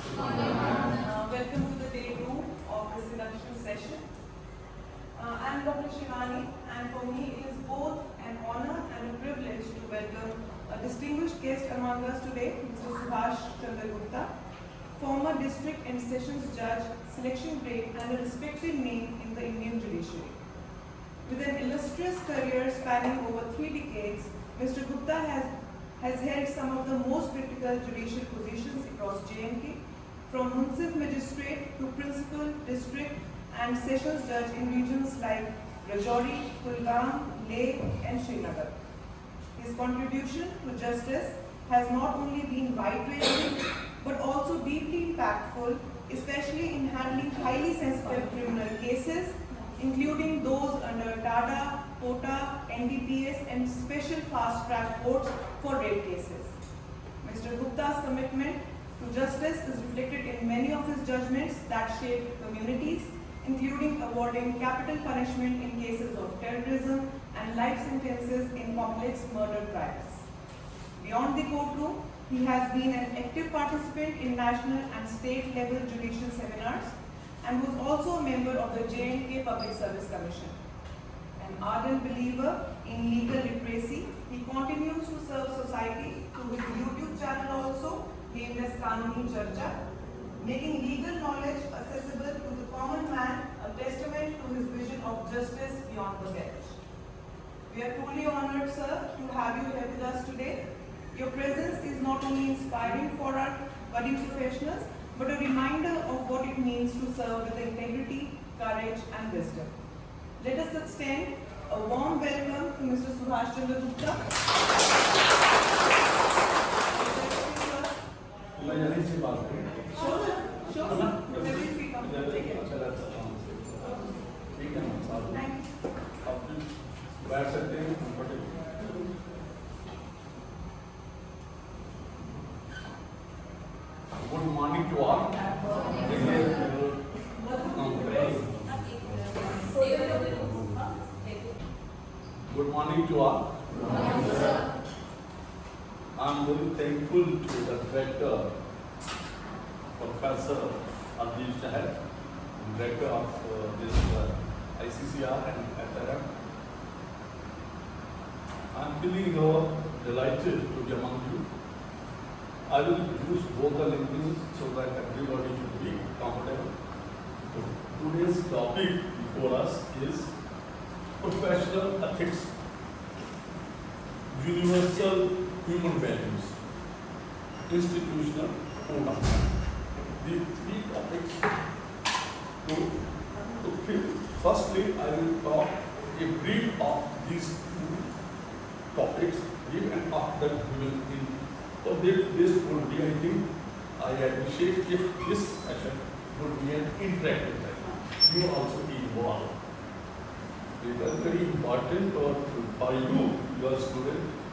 Welcome to the day 2 of this induction session. I'm Dr. Shivani, and for me it is both an honor and a privilege to welcome a distinguished guest among us today, Mr. Subhash Chandra Gupta, former district and sessions judge, selection grade, and a respected name in the Indian judiciary. With an illustrious career spanning over 3 decades, Mr. Gupta has held some of the most critical judicial positions across J&K, from Munsif Magistrate to Principal, District and Sessions Judge in regions like Rajouri, Kulgam, Leh and Srinagar. His contribution to justice has not only been wide-ranging but also deeply impactful, especially in handling highly sensitive criminal cases, including those under TADA, POTA, NDPS and special fast-track courts for rape cases. Mr. Gupta's commitment to justice is reflected in many of his judgments that shape communities, including awarding capital punishment in cases of terrorism and life sentences in complex murder trials. Beyond the courtroom, he has been an active participant in national and state level judicial seminars and was also a member of the J&K Public Service Commission. An ardent believer in legal literacy, he continues to serve society through his YouTube channel also, named as Kanuni Charcha, making legal knowledge accessible to the common man, a testament to his vision of justice beyond the bench. We are truly honored, sir, to have you here with us today. Your presence is not only inspiring for our budding professionals, but a reminder of what it means to serve with integrity, courage, and wisdom. Let us extend a warm welcome to Mr. Subhash Chandra Gupta. Good morning to all. Good morning to all. I am very thankful to the director, Professor Adil Shahid, director of this ICCR and FRM. I am feeling delighted to be among you. I will use both the languages so that everybody should be comfortable. Today's topic before us is professional ethics, universal human values, institutional code of conduct. The 3 topics to fill. Firstly, I will talk a brief of these 2 topics, brief, and after that we will in. So this would be, I think, I appreciate if this session would be an interactive session. You also be involved. It is very important for you, your student,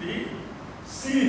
3 C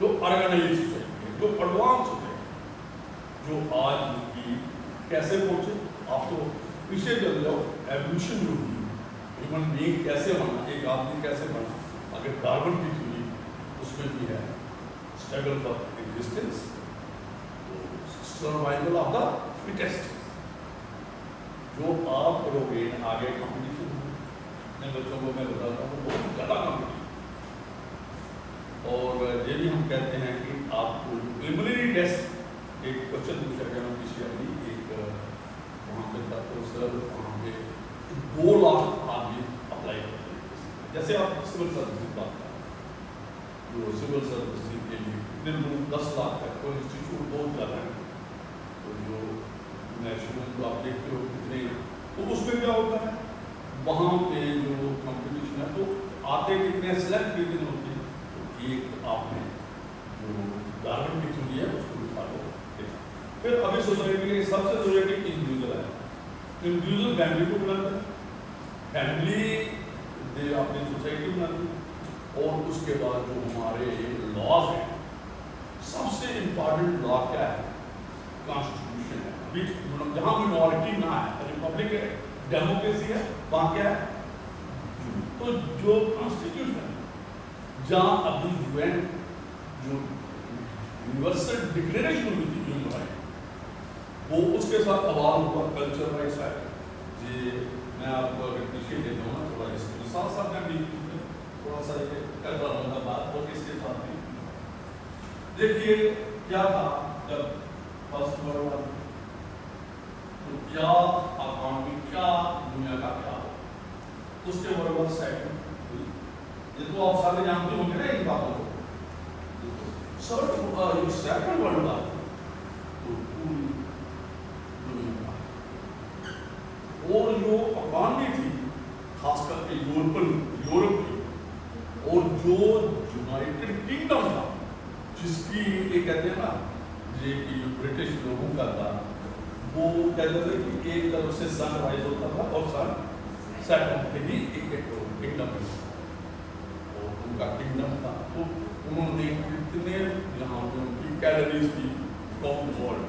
جو organise society ہے, جو advance ہوتے ہیں, جو آج کی کیسے پہنچے. آپ تو پیچھے چل جاؤ, ایولیوشن جو ہوئی, ہیومن بینگ کیسے بنا, ایک آدمی کیسے بنا. اگر ڈارون کی تھیوری اس میں بھی ہے struggle for existence, survival of the fittest. جو آپ کرو گے آگے کمپٹیشن, میں بچوں کو میں بتاتا ہوں بہت زیادہ کمپٹیشن. اور یہ بھی ہم کہتے ہیں کہ آپ کو پریلیمنری ٹیسٹ, ایک کوشچن پوچھا گیا کسی آدمی, ایک وہاں پہ تھا تو سر وہاں پہ 2 لاکھ آدمی اپلائی کرتے ہیں. جیسے آپ سول سروس کی بات کریں, جو سول سروس کے لیے کتنے لوگ 10 لاکھ ہے, کوئی انسٹیٹیوٹ بہت زیادہ ہے, تو جو نیشنل جو آپ دیکھتے ہو کتنے, تو اس میں کیا ہوتا ہے وہاں پہ جو کمپٹیشن ہے تو آتے کتنے سلیکٹ کتنے ہوتے ہیں. تو ایک آپ نے جو ڈارون کی تھیوری ہے اس کو بھی فالو دیکھا. پھر ابھی سوسائٹی کے سب سے ضروری انڈیویجل ہے. انڈیویجل فیملی کو بناتا ہے, فیملی اپنی سوسائٹی بناتی ہے. اور اس کے بعد جو ہمارے لاز ہیں, سب سے امپارٹنٹ لا کیا ہے, کانسٹیٹیوشن ہے. ابھی جہاں مینورٹی نہ ہے, ریپبلک ہے, ڈیموکریسی ہے, وہاں کیا ہے. تو جو کانسٹیٹیوشن ہے, جہاں ابھی UN جو یونیورسل ڈکلیریشن ہوئی تھی ہیومن رائٹ, وہ اس کے ساتھ سوال ہوا کلچر رائٹس ہے. جی میں آپ کو اگر پیچھے دیتا ہوں نا تھوڑا, اس کے ساتھ ساتھ میں بھی تھوڑا سا کر رہا ہوں گا بات, اور اس کے ساتھ بھی دیکھیے کیا تھا جب فرسٹ ورلڈ وار, تو کیا اکانومی, کیا دنیا کا کیا ہو. اس کے برابر سیکنڈ, یہ تو آپ سارے جانتے ہوں گے نا ان باتوں کو. سیکنڈ ورلڈ وار تو پوری دنیا کا, اور جو اکانومی تھی خاص کر کے یورپ کی, اور جو یونائٹڈ کنگڈم تھا, جس کی یہ کہتے ہیں نا یہ جو برٹش لوگوں کا تھا, وہ کہتے تھے کہ ایک طرف سے سن رائز ہوتا تھا اور سن سیٹ پہ ہی ایک کنگڈم ہے, اور ان کا کنگڈم تھا. تو انہوں نے کتنے یہاں پہ ان کی کیلریز کی کام ورلڈ.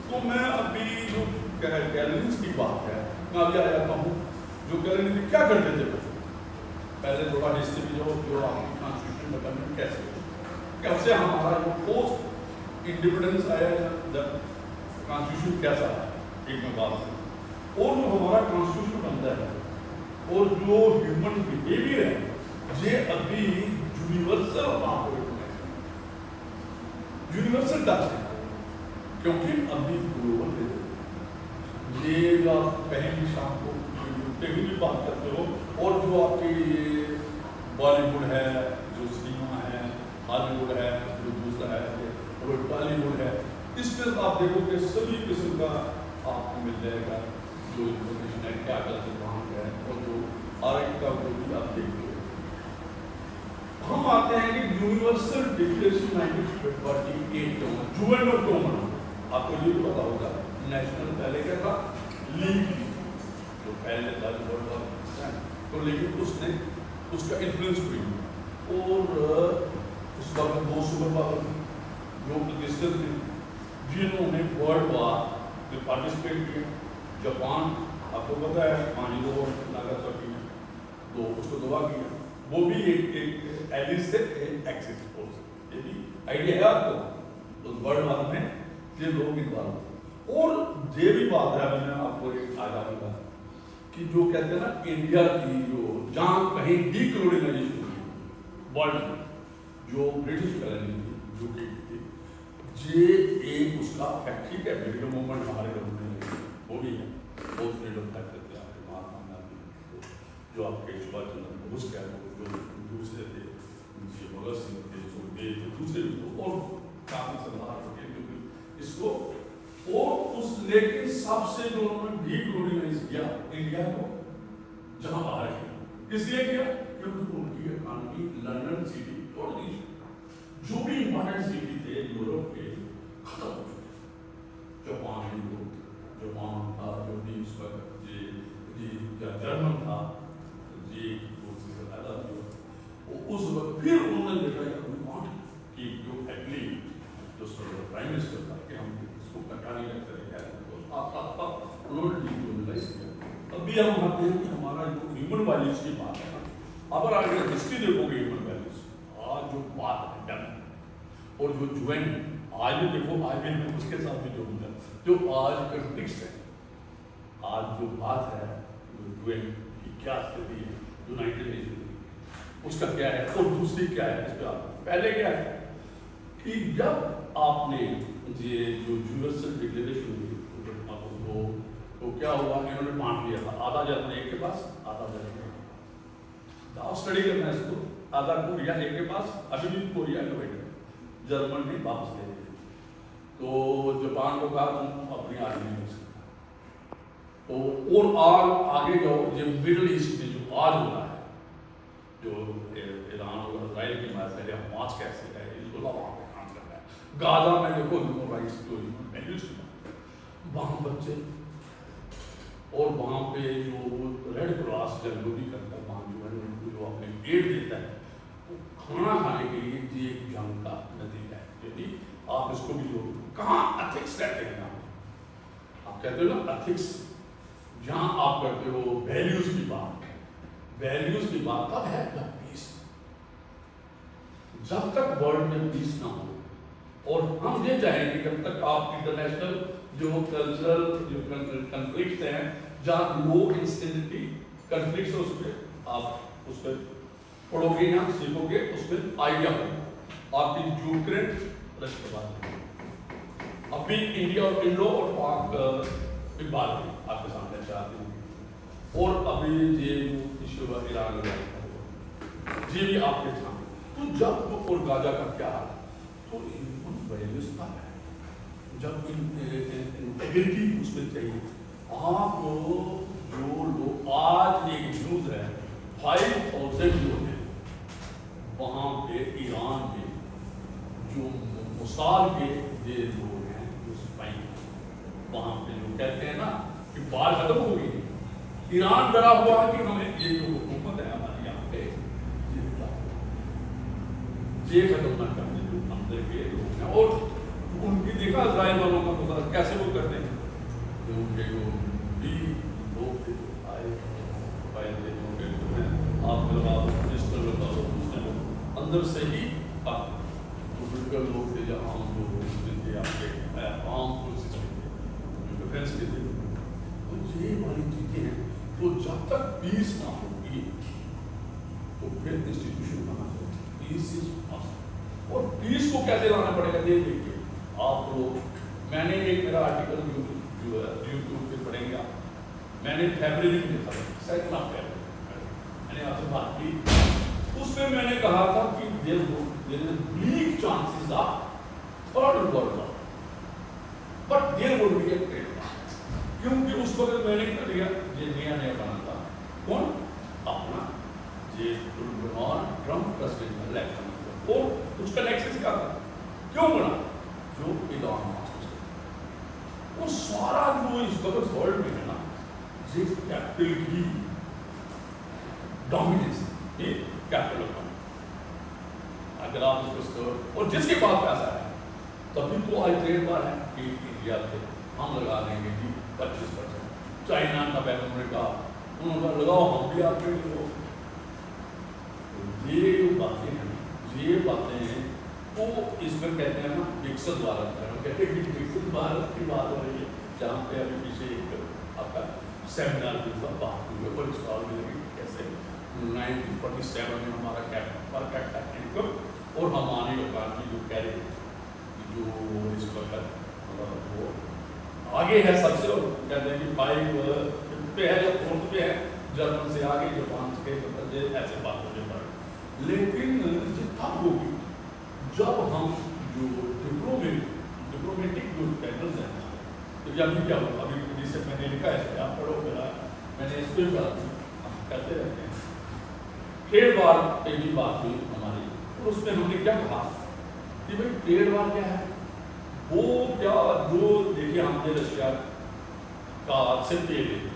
تو میں ابھی جو کیلریز کی بات ہے, میں ابھی آ جاتا ہوں جو کیلریز کیا کرتے تھے بچوں. پہلے تھوڑا ہسٹری جو آپ کی کانسٹیٹیوشن بتانے کیسے, کیسے ہمارا جو پوسٹ انڈیپینڈنس آیا ہے, جب کانسٹیٹیوشن کیسا ہے, ایک میں بات ہے. اور جو ہمارا کانسٹیٹیوشن بنتا ہے, اور جو ہیومن بیہیویئر ہے, یہ ابھی یونیورسل یونیورسل ٹچ ہے, کیونکہ ابھی گلوبل ہے. یہ جو آپ کہیں گے شام کو پہ بھی بات کرتے ہو, اور جو آپ کی بالی ووڈ ہے, جو سنیما ہے, ہالی ووڈ ہے, جو دوسرا ہے اور ٹالی ووڈ ہے, اس میں آپ دیکھو کہ سبھی قسم کا آپ کو مل جائے گا جو انفارمیشن ہے, کیا کلچر وہاں کا ہے, اور جو ہر ایک کا جو بھی آپ دیکھتے ہو. ہم آتے ہیں کہ یونیورسل ڈکلیریشن 1948 جوین اور کومن, آپ کو یہ بھی پتا ہوگا نیشنل پہلے کیا تھا, لیگ جو پہلے تھا ورلڈ وار, تو لیکن اس نے اس کا انفلوئنس ہوئی, اور اس وقت 2 سپر پاور تھے جو پاکستان تھے, جنہوں نے ورلڈ وار میں پارٹیسپیٹ کیا. جاپان آپ کو پتا ہے مانیرو اور ناگاساکی میں, تو اس کو دبا کیا. وہ بھی ایک ایلیس سے ایکسس فورس, یہ بھی آئیڈیا ہے آپ کو. تو ورلڈ وار میں یہ لوگ انوالو ہوتے. اور یہ بھی بات ہے, میں آپ کو ایک آ جاؤں گا کہ جو کہتے ہیں نا انڈیا کی جو جہاں کہیں ڈی کولونائزیشن ہوئی ورلڈ میں, جو برٹش کالونی تھی جو کہ تھی, یہ ایک اس کا فیکٹری ہے. فریڈم موومنٹ ہمارے لوگوں نے وہ بھی ہے, بہت فریڈم فیکٹر تھے آپ کے مہاتما گاندھی, جو آپ کے سبھاش چندر بوس کہہ رہے, جو دوسرے تھے بھگت سنگھ تھے, سکھدیو تھے, دوسرے بھی تھے, اور کافی سردار ہوتے ہیں اس کو. اور اس لیکن سب سے جو انہوں نے ڈی کولونائز کیا انڈیا کو, جہاں باہر کیا, اس لیے کیا کیونکہ ان کی اکانومی لندن سٹی توڑ دی, جو بھی امپورٹنٹ سٹی تھے یورپ کے ختم ہو چکے. جاپان تھا جو بھی اس وقت جرمن تھا, جی اس وقت پھر انہوں نے دیکھا کہ جو پرائم منسٹر تھا کہ ہم اس کو کٹا نہیں رکھتے انہوں نے ڈیکولونائز کیا. ابھی ہم کہتے ہیں کہ ہمارا جو ہیومن ویلیوز کی بات ہے نا، اگر آپ ہسٹری دیکھو گے ہیومن ویلیوز آج جو بات ہے ڈن اور جو جوائن آج بھی دیکھو، آج بھی اس کے ساتھ بھی جو آج کنفلکٹس ہے، آج جو بات ہے جو جوائن کی کیا استھتی ہے یونائٹیڈ نیشن اس کا کیا ہے اور دوسری کیا ہے اس پہ آپ پہلے کیا ہے کہ جب آپ نے یہ جو یونیورسل ڈکلیریشن ہوئی تو کیا ہوا کہ انہوں نے بانٹ لیا تھا، آدھا جرمن ایک کے پاس آدھا جرمن ایک کے پاس. آپ اسٹڈی کرنا ہے اس کو، آدھا کوریا ایک کے پاس، ابھی بھی کوریا ڈیوائڈ ہے، جرمن نے واپس لے لیا. تو جاپان کو کہا تم اپنی آرمی میں سکتا تو اور آگے جو مڈل ایسٹ میں جو آج ہو رہا ہے، جو ایران اور اسرائیل کی مسئلہ ہے، حماس کیسے ہے، اس کو وہاں پہ کام کر رہا ہے. غازہ میں دیکھو ہیومن رائٹس جو ویلیوز وہاں بچے اور وہاں پہ جو ریڈ کراس جنگل بھی کرتا ہے، وہاں جو ہے جو اپنے ایڈ دیتا ہے وہ کھانا کھانے کے لیے یہ ایک جنگ کا نتیجہ ہے. یعنی آپ اس کو بھی جو کہاں ایتھکس کہتے ہیں، آپ کہتے ہو نا ایتھکس، جہاں آپ کرتے ہو ویلیوز کی بات، ویلیوز کی بات تب ہے جب پیس، جب تک ورلڈ میں پیس نہ ہو. اور ہم یہ چاہیں کہ جب تک آپ انٹرنیشنل جو کلچرل جو کنفلکٹس ہیں، جہاں لو انسٹینٹی کنفلکٹس اس پہ آپ اس پہ پڑھو گے یا سیکھو گے، اس پہ آئیڈیا ہو آپ کی جو کرنٹ رشتے بات. ابھی انڈیا اور انڈو اور پاک کی بات آپ کے سامنے چاہتے ہیں، اور ابھی یہ جو ایشو ہے ایران یہ بھی آپ کے سامنے. تو جب اور گازا کا کیا حال ہے، تو ویلیوز کا ہے، جب انٹیگریٹی اس میں چاہیے. آپ جو لوگ آج ایک نیوز ہے 5000 لوگ ہیں وہاں پہ ایران میں جو مثال کے یہ لوگ ہیں جو سپاہی وہاں پہ جو کہتے ہیں نا کہ بات ختم ہو گئی، ایران ڈرا ہوا ہے کہ ہمیں یہ جو حکومت ہے ہمارے یہاں پہ یہ ختم نہ کرنے جو اندر کے لوگ ہیں. اور ان کی دیکھا اسرائیل والوں کا مطلب کیسے وہ کرتے ہیں، جو بھی لوگ تھے جو آئے تھے آپ رجسٹر لگا لوگ اندر سے ہی پولیٹیکل لوگ تھے یا عام لوگ تھے، آپ کے عام فورسز تھے جو ڈیفینس کے تھے. تو یہ والی چیزیں ہیں. تو جب تک پیس نہ ہوگی تو پھر انسٹیٹیوشن بنا چاہیے. پیس از مسٹ. اور پیس کو کیسے لانا پڑے گا یہ دیکھیے آپ لوگ. میں نے ایک میرا آرٹیکل جو ہے یوٹیوب پہ پڑھیں گے، میں نے فیبرری میں لکھا تھا 2 فیبرری، میں نے آپ سے بات کی، اس میں نے کہا تھا کہ there is bleak chances of third world war, but there would be a trade war. کیونکہ اس وقت میں نے کر لیا یہ نیا بنا تھا کون اپنا یہ ٹرمپ پریزیڈنٹ الیکشن، اور اس کا نیکسس کیا تھا، کیوں بنا، جو ایران وہ سارا جو اس وقت ورلڈ میں ہے نا یہ کیپٹل کی ڈومیننس، یہ کیپٹل کا اگر آپ اس کو اور جس کے پاس پیسہ ہے تبھی تو آج ٹریڈ وار ہے کہ انڈیا سے ہم لگا دیں گے کہ 25%، چائنا کا بین امریکہ انہوں کا لگاؤ ہم بھی آپ کے لوگ. یہ جو باتیں ہیں یہ باتیں ہیں تو اس میں کہتے ہیں نا وکست بھارت ہے، کہتے ہیں کہ وکست بھارت کی بات ہو رہی ہے، جہاں پہ ابھی پیچھے ایک آپ کا سیمینار بھی تھا بات ہوئی ہے اور اسٹال بھی لگی کیسے 1947 میں ہمارا پر کیپٹا انکم اور ہمارے اوقات کی جو کہہ رہے جو اس وقت وہ آگے ہے سب سے، کہتے ہیں کہ 5 پہ ہے یا 4 پہ ہے، جرمن سے آگے جاپان سے ایسے بات ہونے پر. لیکن یہ تب ہوگی جب ہم جو ڈپلومیٹک جو چینلز ہیں، تو ابھی کیا ہو ابھی جسے میں نے لکھا ہے آپ پڑھو میرا، میں نے اس پہ بات کرتے رہتے ہیں. ٹریڈ وار پہ بھی بات ہوئی ہماری، اور اس میں ہم نے کیا کہا کہ بھائی ٹریڈ وار کیا ہے، وہ کیا جو دیکھیے ہم نے رشیا کا سے تیل لیتے ہیں،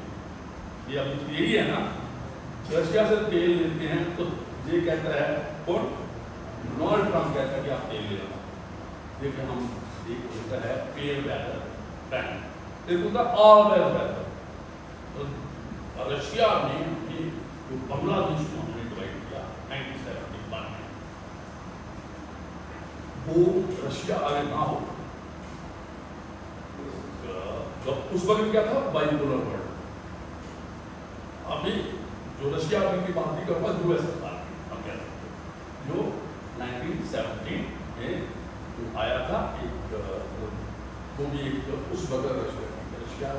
یہ ابھی یہی ہے نا، رشیا سے تیل لیتے ہیں تو یہ کہتا ہے کون، ڈونلڈ ٹرمپ کہتا ہے کہ آپ تیل لے رہا دیکھیں ہم ایک ہوتا ہے پیئر بیٹر پلان، ایک ہوتا ہے آل ویز بیٹر. تو رشیا نے جو بنگلہ دیش کو ہم نے ڈیوائڈ کیا 1971 میں، وہ رشیا اگر نہ ہو اس وقت کیا تھا بائی پولر ورلڈ. ابھی جو رشیا کی بات نہیں کروں گا یو ایس ایس ہم کہتے ہیں جو 1917 میں جو آیا تھا ایک وہ بھی ایک اس وقت رشیا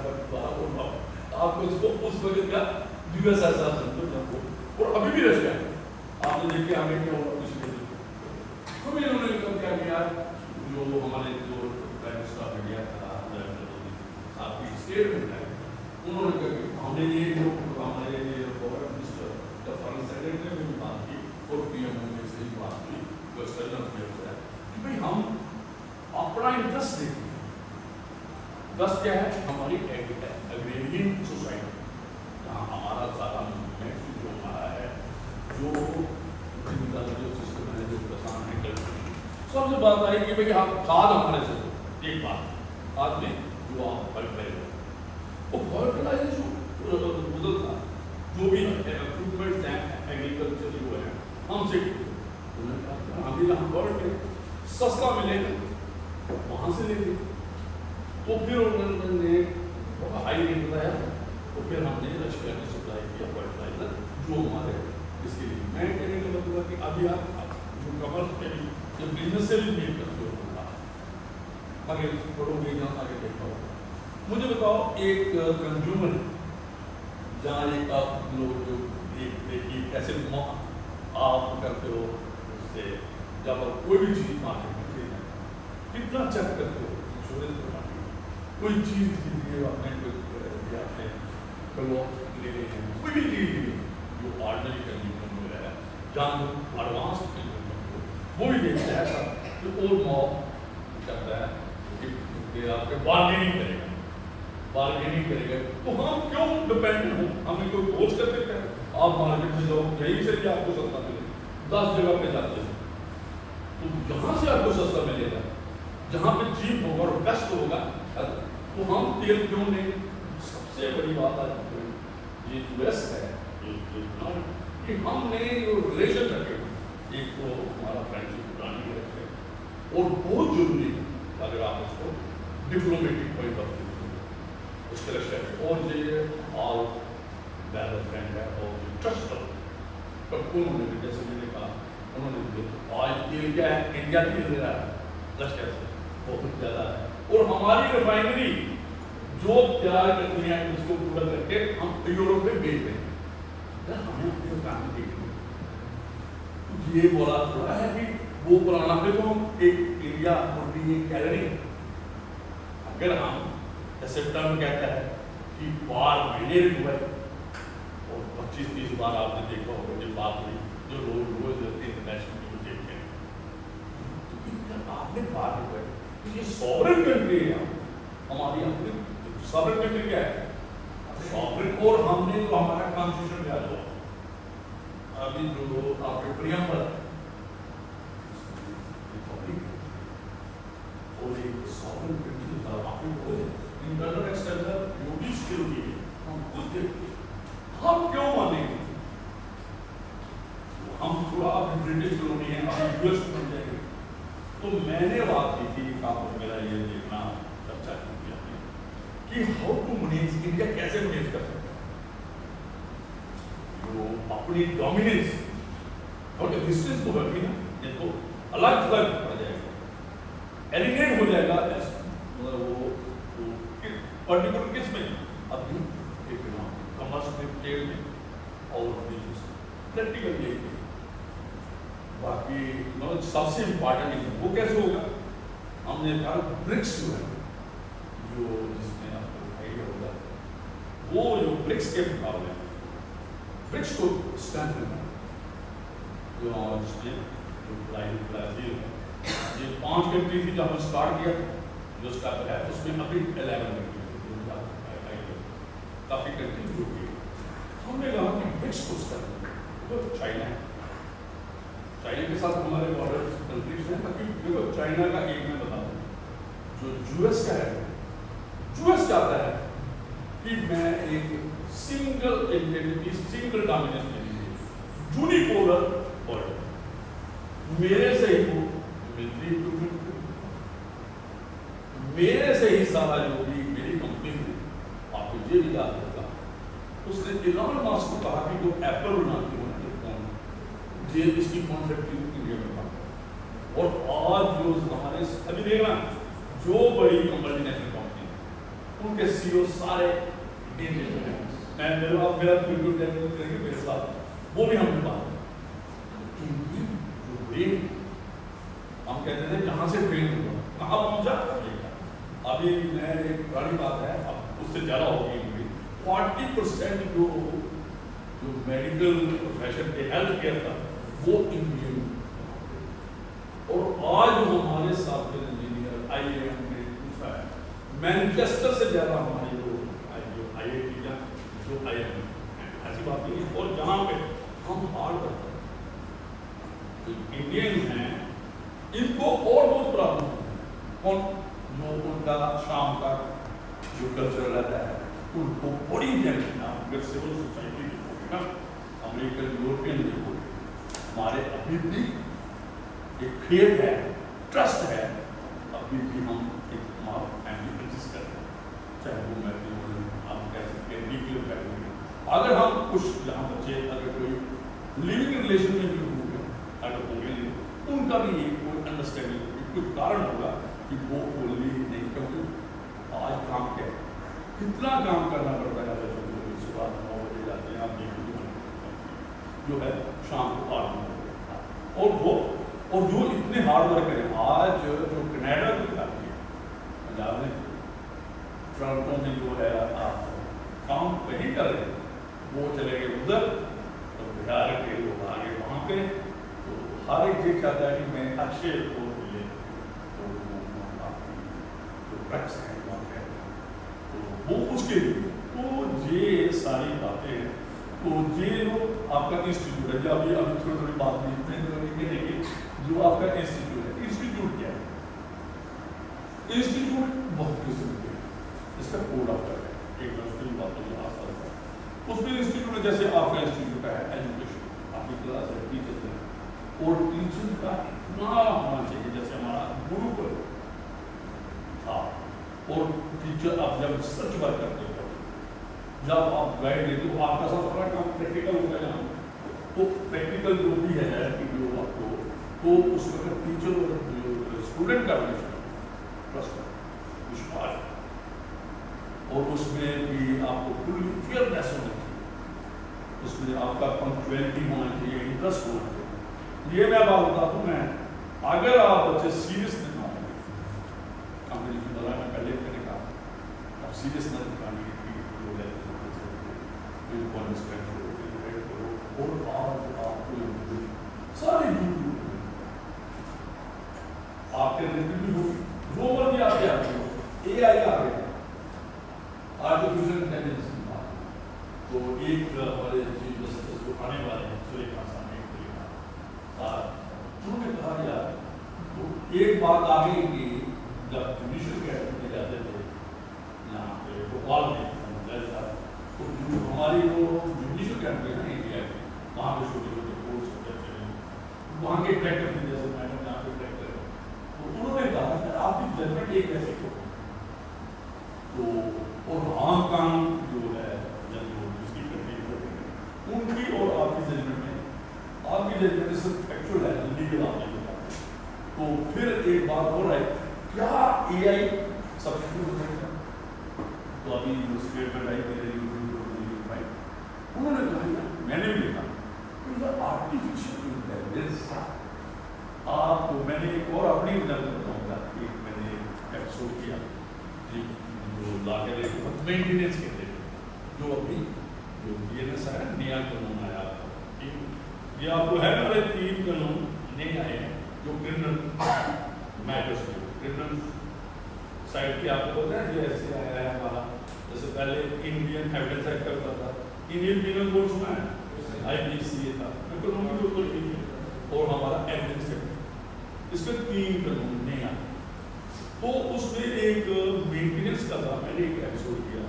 آپ کو اس کو اس وقت کا یو ایس ایس آر سمجھو، اور ابھی بھی رشیا ہے. آپ نے دیکھے آگے کیا ہوا کچھ ہمیں انہوں نے کیا کیا جو ہمارے جو پرائم منسٹر آف انڈیا تھا آپ کی اسٹیٹمنٹ ہے، انہوں نے کہا کہ ہم نے یہ جو ہمارے گورنمنٹ منسٹر یا فارن سیکرٹری نے بھی بات کی اور پی ایم او نے سے بھی بات کی جو ایکسٹرنل افیئرز ہے کہ بھائی ہم اپنا انٹرسٹ دیکھیں. انٹرسٹ کیا ہے؟ ہماری ایگریرین سوسائٹی جہاں ہمارا سارا موومنٹ جو ہمارا ہے جو سسٹم ہے جو کسان ہے سب سے بات آئی کہ بھائی ہم کھاد ہمارے سے ایک بات کھاد میں جو آپ وہ فرٹیلائزر جو تھا جو بھی اکوپمنٹ ہیں ایگریکلچر جو ہے ہم سے ہم گورنمنٹ کے سستا ملے گا وہاں سے لے گئے. تو پھر انہوں نے ہائی ریٹ بتایا تو پھر ہم نے رشیا نے سپلائی کیا فرٹیلائزر جو ہمارے اس کے لیے. میں کہنے کا مطلب کہ ابھی آپ جو کمر کے جو بزنس سے بھی میل کرتے ہو آگے پڑھو گے جہاں آگے دیکھا ہوگا. مجھے بتاؤ ایک کنزیومر ہے جہاں ایک آپ لوگ جو دیکھیے کیسے آپ کرتے ہو اس سے جب آپ کوئی بھی چیز مارکیٹ میں خریدیں کتنا چیک کرتے ہو انشورنس بناتے ہو کوئی چیز خریدیے آپ نے لے رہے ہیں کوئی بھی چیز لی جو آرڈنری کنزیومر جو ہے جہاں ایڈوانس کنزیومر وہ بھی دیکھتا ہے کہ اور ماؤ کرتا ہے کہ آپ کے بارگیننگ کرے گا بارگیننگ کرے گا. تو ہم کیوں ڈپینڈنٹ ہوں؟ ہمیں کوئی کوچ کر دیتا ہے آپ مارکیٹ میں جاؤ یہیں سے بھی آپ کو سستا ملے 10 جگہ پہ جاتے ہیں تو جہاں سے آپ کو سستا ملے گا جہاں پہ چیپ ہوگا اور بیسٹ ہوگا تو ہم تیل کیوں نہیں. سب سے بڑی بات آج یہ یو ایس ہے کہ ہم نے جو ریلیشن رکھے ایک تو ہمارا فرینڈشپ پرانی رکھے اور بہت ضروری ہے اگر آپ اس کو ڈپلومیٹک پوائنٹ آف ویو اس کے رشتے اور یہ آل ویلر فرینڈ ہے اور ٹرسٹ پر انہوں نے بھی جیسے میں نے کہا انہوں نے بھی آج تیل کیا ہے انڈیا تیل دے رہا ہے رشیا سے بہت زیادہ ہے اور ہماری ریفائنری جو تیار کرتی ہیں اس کو پورا کر کے ہم یوروپ میں بیچتے ہیں. ہمیں اپنے کام دیکھیں یہ بولا تھوڑا ہے کہ وہ پرانا پہ تو ہم ایک انڈیا اور بھی کیلری اگر ہم ایسے ٹرم کہتا ہے کہ بار مہینے ہوئے اور 25-30 بار آپ نے دیکھا ہوگا کہ بات ہوئی جو لوگ روز انٹرنیشنل نیوز دیکھتے ہیں تو آپ نے بات ہوئے یہ سوورن کنٹری ہے ہماری اپنی سوورن کنٹری کیا ہے سوورن. اور ہم نے جو ہمارا کانسٹیٹیوشن کیا ہوا ابھی جو آپ کے پریمبل اور ایک سوورن کنٹری کا آپ کو انٹرنل ایکسٹرنل جو بھی سیکورٹی ہے ہم خود دیکھتے ہیں ہم کیوں مانیں گے ہم تھوڑا برٹش کالونی ہیں ہم یو ایس بن جائیں گے. تو میں نے بات کی تھی آپ کو میرا یہ دیکھنا چرچا کی کہ ہاؤ ٹو مینیج انڈیا کیسے مینیج کر سکتا ہے جو اپنی ڈومیننس اور ڈسٹینس کو رکھی نا یہ تو الگ الگ پڑ جائے گا ایلیگیٹ ہو جائے گا وہ پرٹیکولر کس میں اپنی ایک کمرشل ٹریڈ میں اور پریکٹیکل یہ باقی سب سے امپارٹنٹ وہ کیسے ہوگا ہم نے کہا برکس جو ہے جو جس میں آپ کو آئیڈیا ہوگا وہ جو برکس کے مقابلے برکس کو اسٹرینتھ کرنا جو آج کے جو برازیل ہے یہ 5 کنٹری تھی جب ہم اسٹارٹ کیا جو اسٹارٹ ہے اس میں ابھی 11 کنٹری کافی کنٹری جو کہ ہم نے کہا کہ برکس کو اسٹرینتھ چائنا ہے چائنا کے ساتھ ہمارے بارڈر کنٹریز ہیں. دیکھو چائنا کا ایک میں بتا دوں, جو یو ایس کا ہے, یو ایس چاہتا ہے کہ میں ایک single anti single domination unipolar world, میرے سے ہی وہ ملٹری اکوپمنٹ, میرے سے ہی سارا جو بھی میری کمپنی ہے. آپ کو یہ بھی یاد ہوگا اس نے ایلان ماسک کو کہا کہ جو ایپل بناتی ہو یہ اس کی کون فیکٹری انڈیا میں بنا, اور آج جو ہمارے ابھی دیکھنا جو بڑی ملٹی نیشنل کمپنی ان کے سی او سارے انڈین ہیں. میں میرا بالکل کریں گے میرے ساتھ, وہ بھی ہم نے بات جو برین ہم کہتے تھے کہاں سے برین ہوا کہاں پہنچا. ابھی میں ایک پرانی بات ہے, اب اس سے زیادہ ہوگی, 40% جو میڈیکل پروفیشن کے ہیلتھ کیئر کا وہ انڈین, اور آج ہمارے ساتھ انجینئر آئی اے ایم نے پوچھا ہے مینچسٹر سے زیادہ ہماری جو آئی آئی ٹی یا جو آئی ایم ایسی بات نہیں ہے. اور جہاں پہ ہم ہارڈ کرتے ہیں جو انڈین ہیں ان کو اور بہت پرابلم کون جو ان کا شام کا جو کلچر رہتا ہے ان کو بڑی اگر سول سوسائٹی نا امریکن یورپین دیکھو, ہمارے ابھی بھی ایک فیتھ ہے, ٹرسٹ ہے, ابھی بھی ہم ایک فیملی ایگزسٹ کرتے ہیں, چاہے وہ میٹریمونی آپ کہہ سکتے ہیں نیوکلیر فیملی. اگر ہم کچھ جہاں بچے اگر کوئی لیونگ ریلیشن میں بھی ہو گئے اگر ہو گئے ان کا بھی ایک کوئی انڈرسٹینڈنگ کوئی کارن ہوگا کہ وہ بولنی نہیں, کیونکہ آج کام کیا ہے کتنا کام کرنا پڑتا ہے. صبح 9 بجے جاتے ہیں آپ جو ہے شام کو 8 بجے, اور جو اتنے ہارڈ ورک کریں. آج جو کینیڈا کی آتی ہے پنجاب میں ٹورنٹو میں جو ہے آپ کام کہیں کر رہے ہیں وہ چلے گئے ادھر, اور بہار کے لوگ آگے وہاں پہ, تو ہر ایک یہ چاہتا ہے کہ میں اچھے کو ملے, تو جو ڈرگس ہیں وہاں پہ تو وہ اس کے لیے. تو یہ ساری باتیں تو یہ لوگ آپ کا انسٹیٹیوٹ ہے, ابھی تھوڑی تھوڑی بات نہیں جو آپ کا انسٹیٹیوٹ ہے. انسٹیٹیوٹ کیا ہے؟ انسٹیٹیوٹ بہت قسم کے ہیں, اس کا کوڈ آف ہے ایک دوسری باتوں میں آسان ہے. اس میں انسٹیٹیوٹ جیسے آپ کا انسٹیٹیوٹ ہے ایجوکیشن, آپ کی کلاس ہے ٹیچر ہے, اور ٹیچر کا اتنا ہونا چاہیے جیسے ہمارا گرو پر تھا. اور ٹیچر آپ جب سچ ورک کرتے ہو, جب آپ گائڈ دیتے ہو, آپ کا سب بڑا کام پریکٹیکل ہوتا ہے جہاں, تو پریکٹیکل جو بھی ہے کہ جو آپ کو تو اس میں ٹیچر اور اسٹوڈنٹ کا وشواس, اور اس میں بھی آپ کو فل فیئرنیس ہونی چاہیے, اس میں آپ کا پنکچویلٹی ہونا چاہیے, انٹرسٹ ہونا چاہیے. یہ میں بات بتاتا ہوں, میں اگر آپ بچے سیریس نہ ہوں گے کمپنی کی طرح میں پہلے میں نے کہا آپ سیریس نہ دکھانے کی اور آج آپ کو ساری آپ کے بھی ہوگی جو مرضی آپ کے آتے ہو, اے آئی آ گئے, آرٹیفیشل انٹیلیجنس کی بات. تو ایک ہمارے چیف جسٹس جو آنے والے ہیں سورے خان صاحب انہوں نے کہا یار تو ایک بات آ گئی کہ جب جوڈیشل کیٹر میں جاتے تھے یہاں پہ بھوپال میں تو ہماری وہ جوڈیشل کیٹر ہے انڈیا میں, وہاں پہ چھوٹے چھوٹے کورس ہوتے ہیں, وہاں کے ڈائریکٹر بھی جیسے میڈم یہاں پہ ڈائریکٹر ہے, تو انہوں نے کہا کہ آپ کی ججمنٹ ایک ایسے کو تو اور ہانگ کانگ جو ہے جس کی کنٹری ان کی اور آپ کی ججمنٹ میں آپ کی ججمنٹ صرف ایکچوئل ہے لیگل آپ نے بتا. تو پھر ایک بات ہو رہا ہے کیا اے آئی سبسٹیٹیوٹ ہو جائے گا, تو ابھی جو اسٹیٹمنٹ آئی میرے انہوں نے کہا میں نے بھی دیکھا آرٹیفیشل انٹیلیجنس آپ کو میں نے ایک اور اپنی وجہ بتاؤں گا. ایک میں نے ایپیسوڈ کیا جو لا کے مینٹیننس کے تھے, جو ابھی جو بی این ایس ہے نیا قانون آیا, یہ آپ کو ہے نا 3 قانون نئے آئے ہیں جو کرمنل میٹرس کے کرمنل سائڈ پہ آپ کو پتا ہے جو ایسے آیا ہے ہمارا, جیسے پہلے انڈین ایویڈنس ایکٹ ہوتا تھا, انڈین پینل کوڈ سنا ہے, آئی پی سی تھا, اور ہمارا اس میں 3 قانون نہیں آتے. تو اس میں ایک مینٹیننس کا تھا. میں نے ایک ایپیسوڈ کیا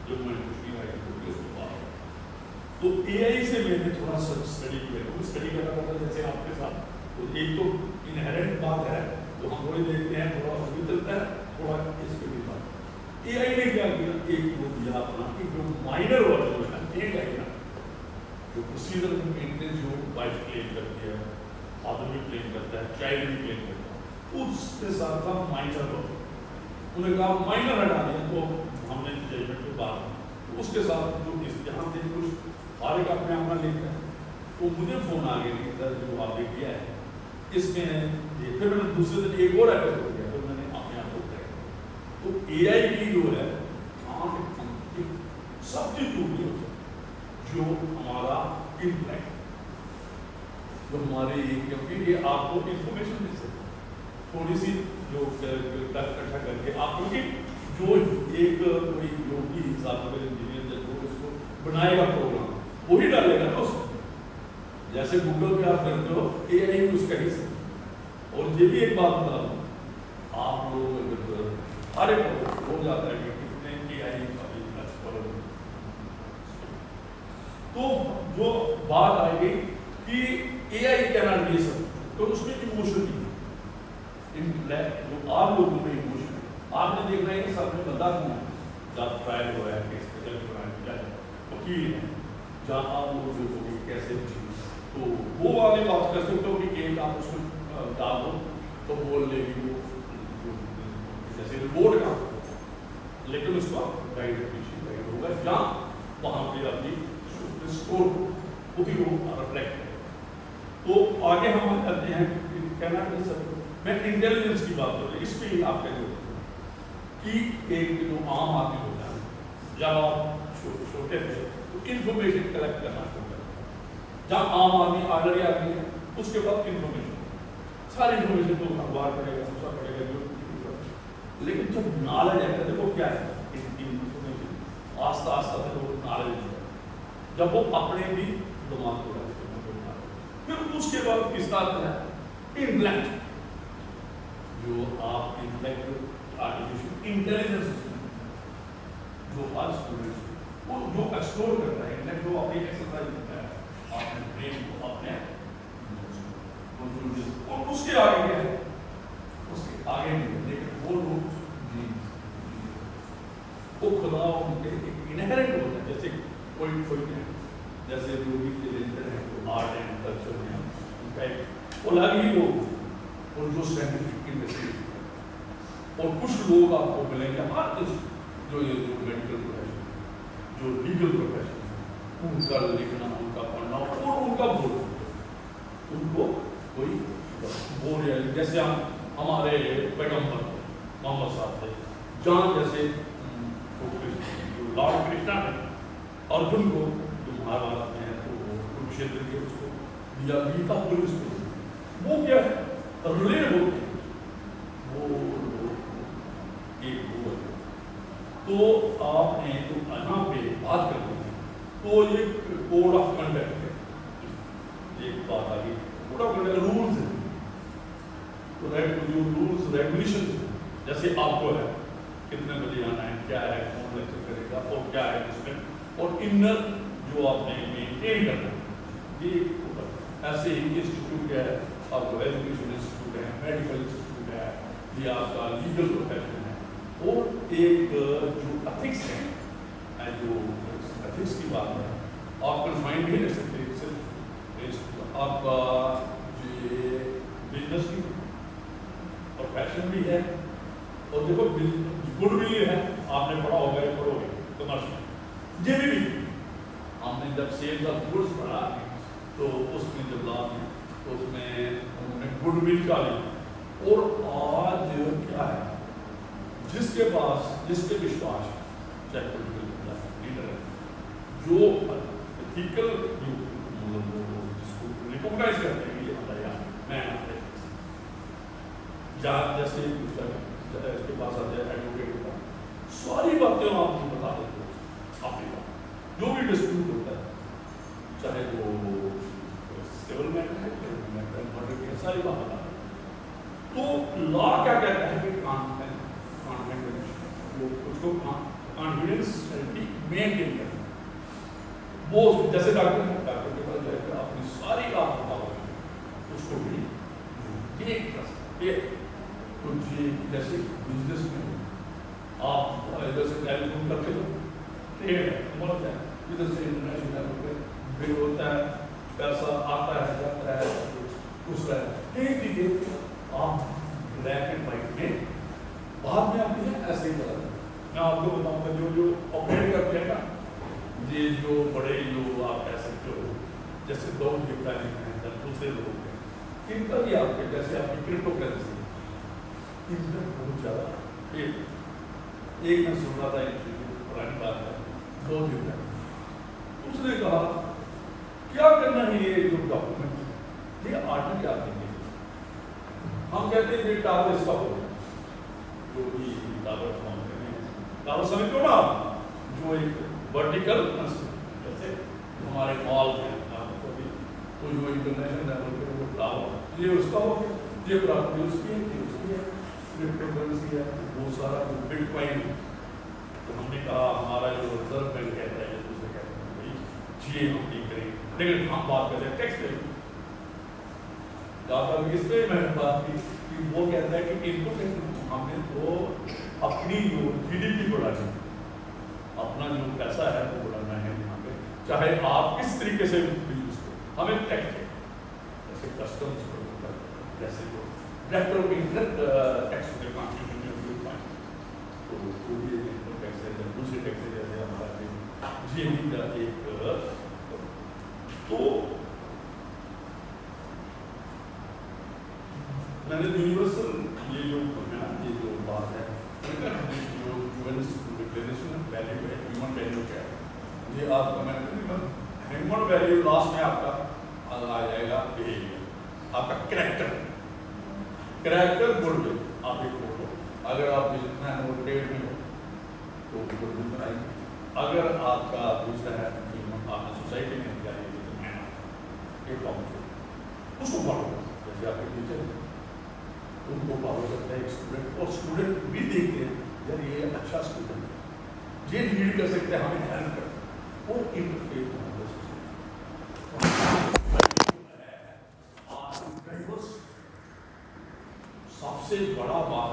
جو میں نے کچھ نہیں آئی تو اے آئی سے میں نے تھوڑا سا اسٹڈی کیا. اسٹڈی کرنا پڑتا جیسے آپ کے ساتھ. تو ایک تو انہیرنٹ بات ہے تو ہم تھوڑی دیکھتے ہیں, تھوڑا اس بھی چلتا ہے, تھوڑا اس پہ بھی بات. اے آئی نے کیا کیا, ایک وہ دیا اپنا کہ جو مائنر ورژن ہے اے آئی کا, جو پروسیجر مینٹیننس جو وائف کلیم کرتی ہے, فادر بھی کلیم کرتا ہے, چائلڈ بھی کلیم کرتا ہے, اس کے ساتھ تھا مائنر ورژن. انہوں نے کہا مائنر ہٹا دیا تو ہم نے ججمنٹ کے بعد اس کے ساتھ جو اس جہاں سے کچھ فارغ اپنے آپ میں لیتا ہے تو مجھے فون آ گیا کہ سر جو آپ نے کیا ہے اس میں یہ. پھر میں نے دوسرے دن ایک اور ایپیسوڈ کیا, پھر میں نے اپنے آپ کو کیا. تو اے آئی کی جو ہے سبسٹیٹیوٹ نہیں ہوتا, جو ہمارا انٹلیکٹ, جو ہمارے کیونکہ یہ آپ کو انفارمیشن دے سکتے تھوڑی سی جو اکٹھا کر کے آپ کو جو ایک کوئی جو بھی سافٹ ویئر انجینئر جو اس کو بنائے گا پروگرام وہی ڈالے گا نا اس کو. جیسے گوگل پہ آپ کرتے ہو اے آئی اس کا حصہ. اور یہ بھی ایک بات بتا دوں, آپ لوگ ہر ایک ہو جاتا ہے کہ کتنے اے آئی تو جو بات آئے گی کہ اے آئی کیا نام یہ سب, تو اس میں ایموشن نہیں ہے. جو آپ لوگوں میں ایموشن ہے, آپ نے دیکھنا ہے کہ سب میں بندہ کون ہے, جب ٹرائل ہوا ہے کیس کا جج بنایا ہے, وکیل ہے, جہاں آپ لوگ دیکھو گے کیسے تو وہ والی بات کر سکتے ہو کہ ایک آپ اس کو ڈال دو تو بول لے گی وہ جیسے رپورٹ کا, لیکن اس کا گائڈ ہوگا جہاں وہاں پہ اپنی اسکور وہی وہ ریفلیکٹ کرے. تو آگے ہم کرتے ہیں کہنا نہیں سکتے. میں انٹیلیجنس کی بات کر رہا ہوں, اس پہ آپ کہتے ہو کہ ایک جو عام آدمی ہوتا ہے جب آپ چھوٹے تھے تو انفارمیشن کلیکٹ کرنا شروع کرتے ہیں. جب عام آدمی آرڈر آدمی ہے اس کے بعد انفارمیشن, ساری انفارمیشن تو اخبار پڑھے گا, دوسرا پڑھے گا, جو لیکن جب نالج ہے دیکھو کیا ہے انفارمیشن آہستہ آہستہ سے وہ نالج ہے جب وہ اپنے بھی دماغ کو پھر اس کے بعد کس طرح ہے انٹلیکٹ, جو آپ انٹلیکٹ آرٹیفیشل انٹیلیجنس جو ہر اسٹوڈنٹ وہ جو ایکسپلور کرتا ہے انٹلیکٹ, جو اپنی ایکسرسائز کرتا ہے اپنے برین کو, اپنے اور اس کے آگے کیا ہے, اس کے آگے نہیں, لیکن وہ لوگ وہ خدا ان کے انہیرنٹ ہوتا ہے. جیسے کوئی جیسے جو بھی ٹیلنٹڈ ہیں, جو آرٹ اینڈ کلچر ہیں, ان کا ایک الگ ہی وہ, اور جو سائنٹیفک انڈسٹری, اور کچھ لوگ آپ کو ملیں گے ہر کچھ جو میڈیکل پروفیشن, جو لیگل پروفیشن, ان کا لکھنا, ان کا پڑھنا اور ان کا بولنا, ان کو کوئی بول رہا ہے. جیسے ہمارے پیغمبر محمد صاحب تھے, جہاں جیسے لارڈ کرشنا نے ارجن کو جو مہارت میں ہے تو کروکشیتر کے اس کو دیا گیتا پولیس کو, وہ کیا ہے ریلے ہوتے ہیں, وہ ایک وہ ہے. تو آپ نے جو یہاں پہ بات کرتے ہیں تو یہ کوڈ آف کنڈکٹ ہے, ایک بات آ گئی کوڈ آف کنڈکٹ رولز ہیں, تو جو رولز ریگولیشن جیسے آپ کو ہے کتنے بجے آنا ہے, کیا ہے, کون لیکچر کرے گا, اور کیا ہے اس میں, اور انر جو آپ نے مینٹین کرنا ہے. یہ ایسے ہی انسٹیٹیوٹ ہے, آپ کو ایجوکیشن انسٹیٹیوٹ ہے, میڈیکل انسٹیٹیوٹ ہے, یہ آپ کا لیگل پروفیشن ہے, اور ایک جو ایتھکس ہے, جو ایتھکس کی بات ہے آپ کنفائنڈ نہیں رہ سکتے صرف آپ کا یہ بزنس بھی پروفیشن بھی ہے, اور دیکھو گڈ بھی ہے, آپ نے پڑھا ہوگا, پڑھو گے کمرشل یہ بھی ہم نے جب سیلز آف گڈس پڑھا تو اس میں جب لام ہے تو اس میں انہوں نے گڈ ول کا لی. اور آج کیا ہے, جس کے پاس جس کے وشواس چاہے پولیٹیکل لیڈر ہے, جو ایتھیکل جس کو ریکوگنائز کرتے ہیں یہ بتایا میں جہاں جیسے اس کے پاس آتے ہیں ایڈوکیٹ کا, ساری باتیں آپ کو بتا دیتے ہیں اپنی بات, جو بھی ڈسپیوٹ ہوتا ہے, چاہے وہ سول میٹر ہے, لا بتا. تو لا کیا کہتا ہے کہ کانفیڈینس مینٹین کرنا. وہ جیسے ڈاکٹر کے پاس جائے گا اپنی ساری آپ بتاؤ اس کو بھی ایک کچھ جیسے بزنس میں آپ ادھر سے ٹیلی فون کرتے ہو ٹریڈ ہے بولتا ہے ادھر سے انٹرنیشنل بل ہوتا ہے پیسہ آتا ہے جاتا ہے اس کا ایک چیزیں آپ بلیک اینڈ وائٹ میں بعد میں آتی ہے ایسے ہی کرا. میں آپ کو بتاؤں گا جو آپریٹ کرتے ہیں نا یہ جو بڑے جو آپ کہہ سکتے ہو جیسے دو پلاننگ ہیں دوسرے لوگ ہیں ان کا بھی آپ کے جیسے آپ کی کرپٹو کرنسی ان میں بہت زیادہ ایک میں سن رہا تھا پرانی بات ہے 2 دن میں اس نے کہا کیا کرنا ہے یہ جو ڈاکومنٹ یہ آرڈر کیا دیں گے. ہم کہتے ہیں یہ ٹاور اس کا ہو جو بھی ٹاور فارم کرنے ہیں ٹاور سمجھتے ہو نا آپ جو ایک ورٹیکل جیسے ہمارے مال ہیں تو جو انٹرنیشنل لیول پہ وہ ٹاور یہ اس کا ہو گیا یہ پراپرٹی اس کی ہے یہ اس کی ہے کرپٹو کرنسی ہے وہ سارا بٹ کوائن. تو ہم نے کہا ہمارا جو ریزرو بینک کہتا ہے دوسرے کہتے ہیں بھائی جی ہم نہیں کریں لیکن ہم بات کرتے ہیں ٹیکس پہ. اس پہ میں نے بات کی کہ وہ کہتا ہے کہ ان کو ہم نے تو اپنی جو جی ڈی پی بڑھانی اپنا جو پیسہ ہے وہ بڑھانا ہے یہاں پہ چاہے آپ کس طریقے سے یوز کرو ہمیں ٹیکس ہے جیسے کسٹمس جیسے جو ڈائریکٹر کی ٹیکس ہوتے کانسٹیٹیوشن میں تو وہ بھی انکم ٹیکس ہے دوسرے ٹیکس ہے جیسے ہمارا جی این ڈی کا ایک تو میں نے یونیورسل یہ جو بات ہے جو ڈکلیریشن ویلیو ہے ہیومن ویلیو کیا ہے یہ آپ کا میں ہیومن ویلیو لاسٹ میں آپ کا آ جائے گا بیہیویئر آپ کا کریکٹر گڈ ول آپ ایک فوٹو اگر آپ بزنس مین ہو ٹریڈ میں ہو تو گڈ ول بنائیں گے. اگر آپ کا دوسرا ہے آپ نے سوسائٹی میں جائے ایک کام اس کو فالو کریں جیسے آپ کے ٹیچر ان کو فالو کرتا ہے ایک اسٹوڈنٹ اور اسٹوڈنٹ بھی دیکھتے ہیں یار یہ اچھا اسٹوڈنٹ ہے یہ لیڈ کر سکتے ہیں ہمیں ہیلپ کر سکتے اور انٹرفیئر سب سے بڑا بات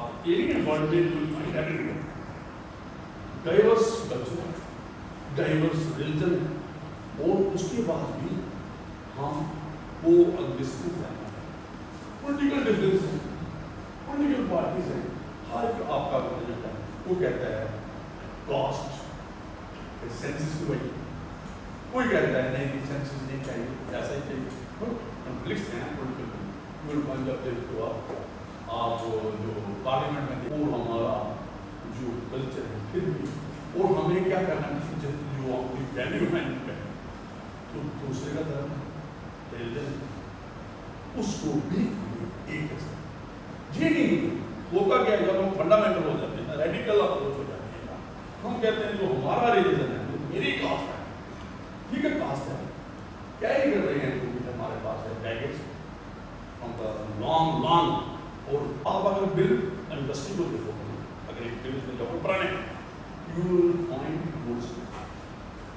ڈائیورس کلچر ڈائیورس ریلیجن اور اس کے بعد بھی ہم کو ڈسٹینس رہنا ہے پولیٹیکل ڈفرینس ہے پولیٹیکل پارٹیز ہیں ہر ایک آپ کا بجٹ ہے وہ کہتا ہے کاسٹ سینسس کی وجہ کوئی کہتا ہے نہیں سینسس نہیں چاہیے ایسا ہی چاہیے کنفلکٹس ہیں پولیٹیکل جب دیکھتے آپ جو پارلیمنٹ میں وہ ہمارا جو کلچر ہے پھر بھی اور ہمیں کیا کرنا ہے جو اپنی ویلیو مینٹ کریں تو دوسرے کا دھرم ریلیجن اس کو بھی ایک یہ نہیں ہوتا کیا جب ہم فنڈامنٹل ہو جاتے ہیں ریڈیکل اپروچ ہو جاتی ہے ہم کہتے ہیں جو ہمارا ریلیجن ہے جو میری کاسٹ ہے ٹھیک ہے کاسٹ ہے کیا ہی کر رہے ہیں جو ہمارے پاس ہے بیگیج ہم لانگ اور آپ اگر بل انڈسٹری کو دیکھو اگر ایک بل میں جب پرانے you will find good stuff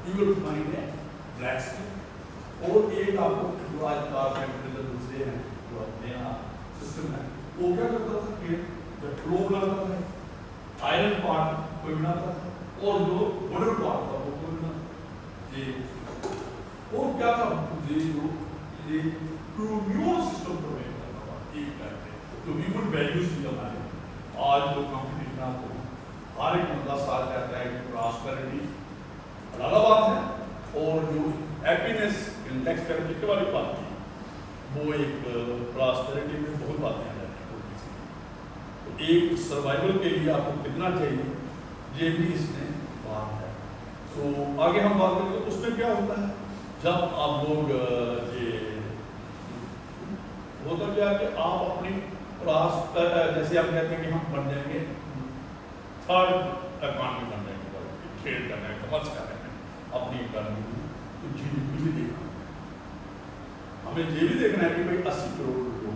you will find a black stuff اور ایک آپ کو جو آج کارپینٹر دوسرے ہیں جو اپنے یہاں سسٹم ہے وہ کیا کرتا تھا کہ جب فلو بناتا تھا آئرن پارٹ کوئی بناتا تھا اور جو ووڈن پارٹ تھا وہ کوئی بناتا جی اور کیا تھا یہ کمیون سسٹم پرووائڈ کرتا تھا ایک کرتے جو ہیومن ویلیوز بھی ہمارے آج جو کمپٹیشن آپ کو ہر ایک بندہ ساتھ جاتا ہے کہ پراسپیرٹی الگ بات ہے اور جو ہیپینس انڈیکس کرنے والی بات ہے وہ ایک پراسپیرٹی میں بہت باتیں آ جاتی ہیں تو ایک سروائیول کے لیے آپ کو کتنا چاہیے یہ بھی اس میں بات ہے. تو آگے ہم بات کریں گے اس میں کیا ہوتا ہے جب آپ لوگ یہ ہوتا کیا کہ آپ اپنی جیسے آپ کہتے ہیں کہ ہم بن جائیں گے تھرڈ اکانومی بن جائیں گے ٹریڈ کرنا ہے کمرس کرنا ہے اپنی اکانومی تو جی ڈی پی بھی دیکھنا ہمیں یہ بھی دیکھنا ہے کہ بھائی 80 کروڑ لوگ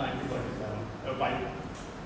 1947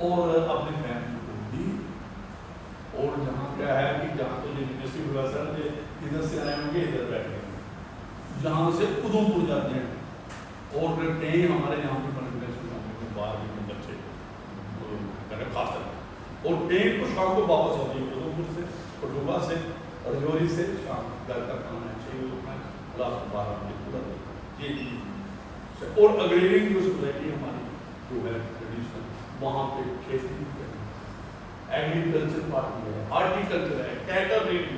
اور اپنی فیملی کو دی. اور جہاں کیا ہے کہ جہاں تو یونیورسٹی پروفیسر جو ادھر سے آئے ہوں گے ادھر بیٹھے ہیں, جہاں سے ادھم پور جاتے ہیں, اور ٹرین ہمارے یہاں پہ باہر کے بچے خاص طرح, اور ٹرین کو شام کو واپس ہوتی ہے ادھم پور سے, پٹوبا سے, رجوری سے, شام گھر تک آنا ہے 6 بجے کلاس 12 بجے پورا دن. اور اگریرین جو سوسائٹی ہماری جو ہے ٹریڈیشنل, وہاں پہ کھیتی ایگریکلچر پارٹی ہے, ہارٹیکلچر ہے, کیٹرنگ ہے,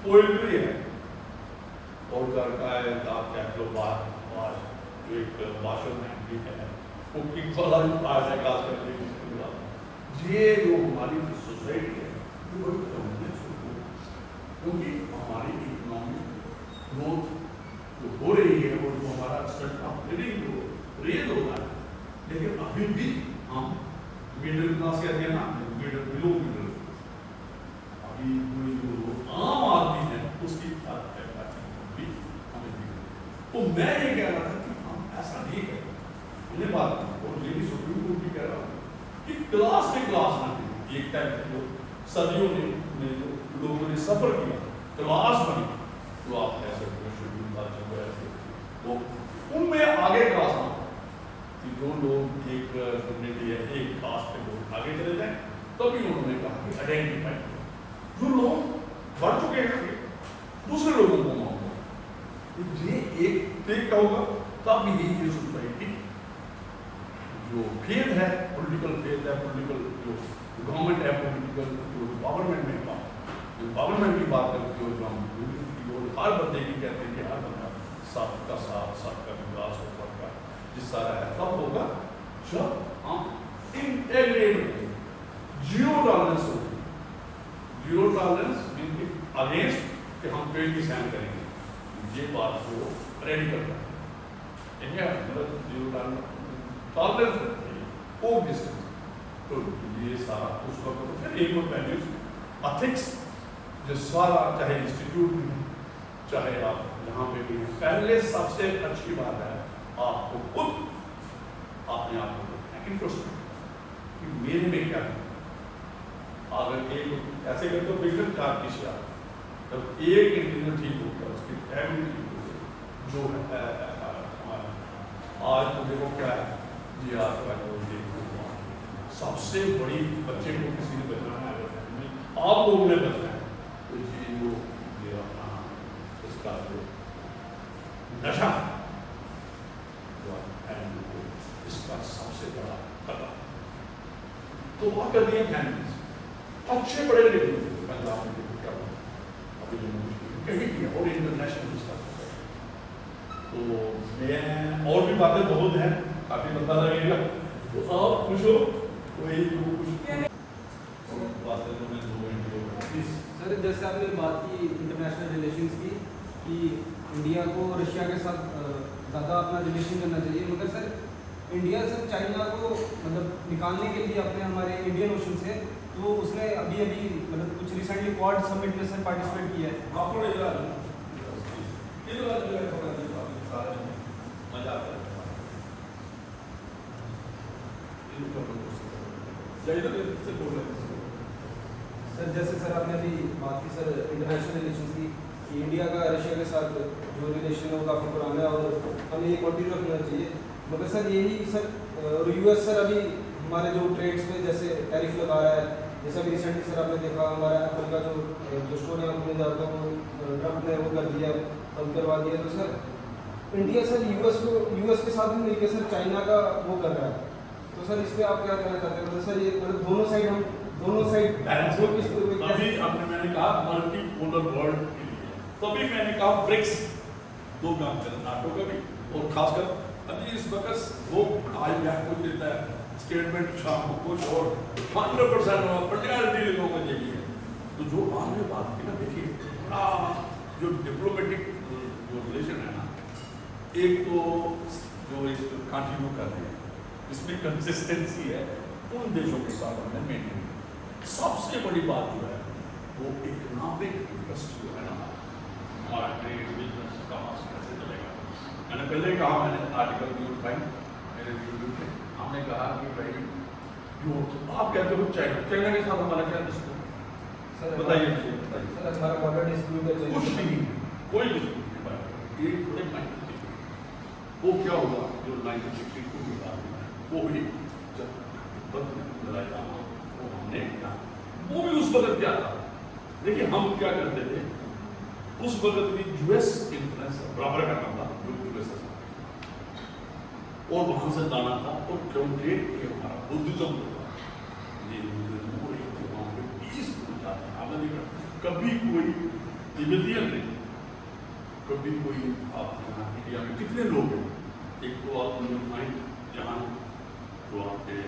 پوئٹری ہے, اور گھر کا ہے آپ کہہ لو بار جو ایک واشر مین ہے, کوکنگ والا بھی پاس ہے خاص کر کے. یہ جو ہماری سوسائٹی ہے یہ بڑی کمیونٹس ہوتی ہے, کیونکہ ہماری اکنامک گروتھ جو ہو رہی ہے اور جو ہمارا اسٹینڈرڈ آف لیونگ جو ریز ہو رہا ہے, لیکن ابھی بھی ہم مڈل کلاس کہتے ہیں نا, بلو مڈل, ابھی جو عام آدمی ہے اس کی بھی ہمیں دی. تو میں یہ کہہ رہا تھا کہ ہم ایسا نہیں کریں, انہیں بات اور یہ بھی سپریم کورٹ بھی کہہ رہا ہوں کہ کلاس میں کلاس نہ دیں. ایک ٹائم جو صدیوں میں جو لوگوں نے سفر کیا کلاس بنی, تو آپ کہہ سکتے ہیں شیڈول بات جب ایسے, تو ان میں آگے کلاس نہ ہو کہ جو لوگ ایک کمیونٹی ہے ایک کلاس پہ لوگ آگے چلے جائیں. تبھی انہوں نے کہا کہ آئیڈینٹیفائی جو لوگ بڑھ چکے ہیں دوسرے لوگوں کو موقع, یہ ایک طریقہ ہوگا. تب ہی یہ سوسائٹی جو فیل ہے, پولیٹیکل فیل ہے, پولیٹیکل جو گورنمنٹ ہے, پولیٹیکل جو گورنمنٹ میں جو گورنمنٹ کی بات کرتی ہے, جو ہم ہر بندے کی کہتے ہیں کہ ہر بندہ سب کا ساتھ, سب کا وکاس ہو, سب کا حصہ ہے, تب ہوگا جب ہم انٹیگریٹ ہوتے ہیں. زیرو ٹالرنس ہوتی ہے, زیرو ٹالرنس اگینسٹ کہ ہم پیڑ کی سین کریں گے, یہ بات کو ریڈی کرتا ہے. ٹھیک ہے, مطلب زیرو ٹالرنس کو ڈسٹینس. تو یہ سارا اس وقت پھر ایک اور ویلیوز ایتھکس جو سارا چاہے انسٹیٹیوٹ میں چاہے آپ یہاں پہ بھی ہیں, پہلے سب سے اچھی بات ہے آپ کو خود اپنے آپ کو انٹروسپیکٹ کہ میرے میں کیا ہے. اگر ایک ایسے کرتے ہو بگڑ 4 کی شاید, جب ایک انٹیریئر ٹھیک ہوگا اس کی فیملی ٹھیک ہوگی. جو ہے آج تو دیکھو کیا ہے جی, آج کا جو دیکھو سب سے بڑی بچے کو کسی نے بچانا ہے, آپ لوگوں نے بچانا ہے, تو جی جو یہ اپنا اس کا جو نشہ اس کا سب سے بڑا خطرہ. تو وہاں کر دیا فیملیز اچھے بڑے لکھے پنجاب میں دیکھو کیا ہوا ابھی جو کہیں بھی اور انٹرنیشنل اس کا. تو میں اور بھی باتیں بہت ہیں, کافی بتا لگے گا, تو آپ پوچھو وہی کچھ باتیں تو میں سر. جیسے آپ نے بات کی انٹرنیشنل ریلیشنس کی کہ انڈیا کو رشیا کے ساتھ زیادہ اپنا ریلیشن کرنا چاہیے, مگر سر انڈیا سے چائنا کو مطلب نکالنے کے لیے اپنے ہمارے انڈین اوشن سے, تو اس نے ابھی مطلب کچھ ریسنٹلی کوڈ سمٹ میں سر پارٹیسپیٹ کیا ہے. سر جیسے سر آپ نے ابھی بات کی سر انٹرنیشنل ریلیشنس کی کہ انڈیا کا رشیا کے ساتھ جو ریلیشن ہے وہ کافی پرانا ہے اور ہمیں یہ کنٹینیو رکھنا چاہیے, مگر سر یہی سر یو ایس سر ابھی ہمارے جو ٹریڈس پہ جیسے ٹیرف لگا رہا ہے, جیسے ابھی ریسنٹلی سر آپ نے دیکھا ہمارا ایپل کا جو اسٹور ہے میں جاتا ہوں ٹرمپ نے وہ کر دیا, بند کروا دیا. تو سر انڈیا سر یو ایس کے ساتھ بھی مل کے سر چائنا کا وہ کر رہا ہے, تو سر اس پہ آپ کیا کہنا چاہتے ہیں؟ مطلب سر یہ مطلب دونوں سائڈ ابھی آپ نے میں نے کہا ملٹی پولر ورلڈ کے لیے, تو ابھی میں نے کہا برکس 2 کام کرنا, ناٹو کا بھی, اور خاص کر ابھی اس وقت وہ آج بیک کو دیتا ہے اسٹیٹمنٹ شام کو کچھ اور 100% پرٹیالٹی لوگوں کو یہی ہے. تو جو آپ نے بات کی نا, دیکھیے جو ڈپلومیٹک جو ریلیشن ہے نا, ایک تو جو اس کنٹینیو کر رہے ہیں اس میں کنسسٹنسی ہے ان دیشوں کے ساتھ ہم نے مینٹین. سب سے بڑی بات جو ہے وہ اکنامک انٹرسٹ جو ہے نا, ہمارا ٹریڈ بزنس کامرس کیسے چلے گا. میں نے پہلے کہا, میں نے آرٹیکل بھی اٹھائی میرے ویڈیو پہ, ہم نے کہا کہ بھائی آپ کہتے ہو چائنا کے ساتھ ہمارا کیا رشتہ ہے؟ سر بتائیے مجھے، بتائیے۔ سر ہمارا بارڈر ڈسپیوٹ ہے کچھ نہیں، کوئی ڈسپیوٹ نہیں پایا، یہ بڑے مائنر تھے۔ وہ کیا ہوا جو 1962 میں بعد میں وہ بھی جب لڑائی کا وہ ہم نے کیا، وہ بھی اس وقت کیا تھا، دیکھیے ہم کیا کرتے تھے اس وقت بھی یو ایس انفلوئنس برابر کرنا تھا جو یو ایس اور وہاں سے لانا تھا، اور کیونکہ یہ ہمارا بدھزم تھا، یہ وہاں پہ پیس پہنچا تھا۔ آپ نے دیکھا کبھی کوئی تبتین نہیں، کبھی کوئی آپ انڈیا میں کتنے لوگ ہیں، ایک تو آپ جہاں تو آپ کے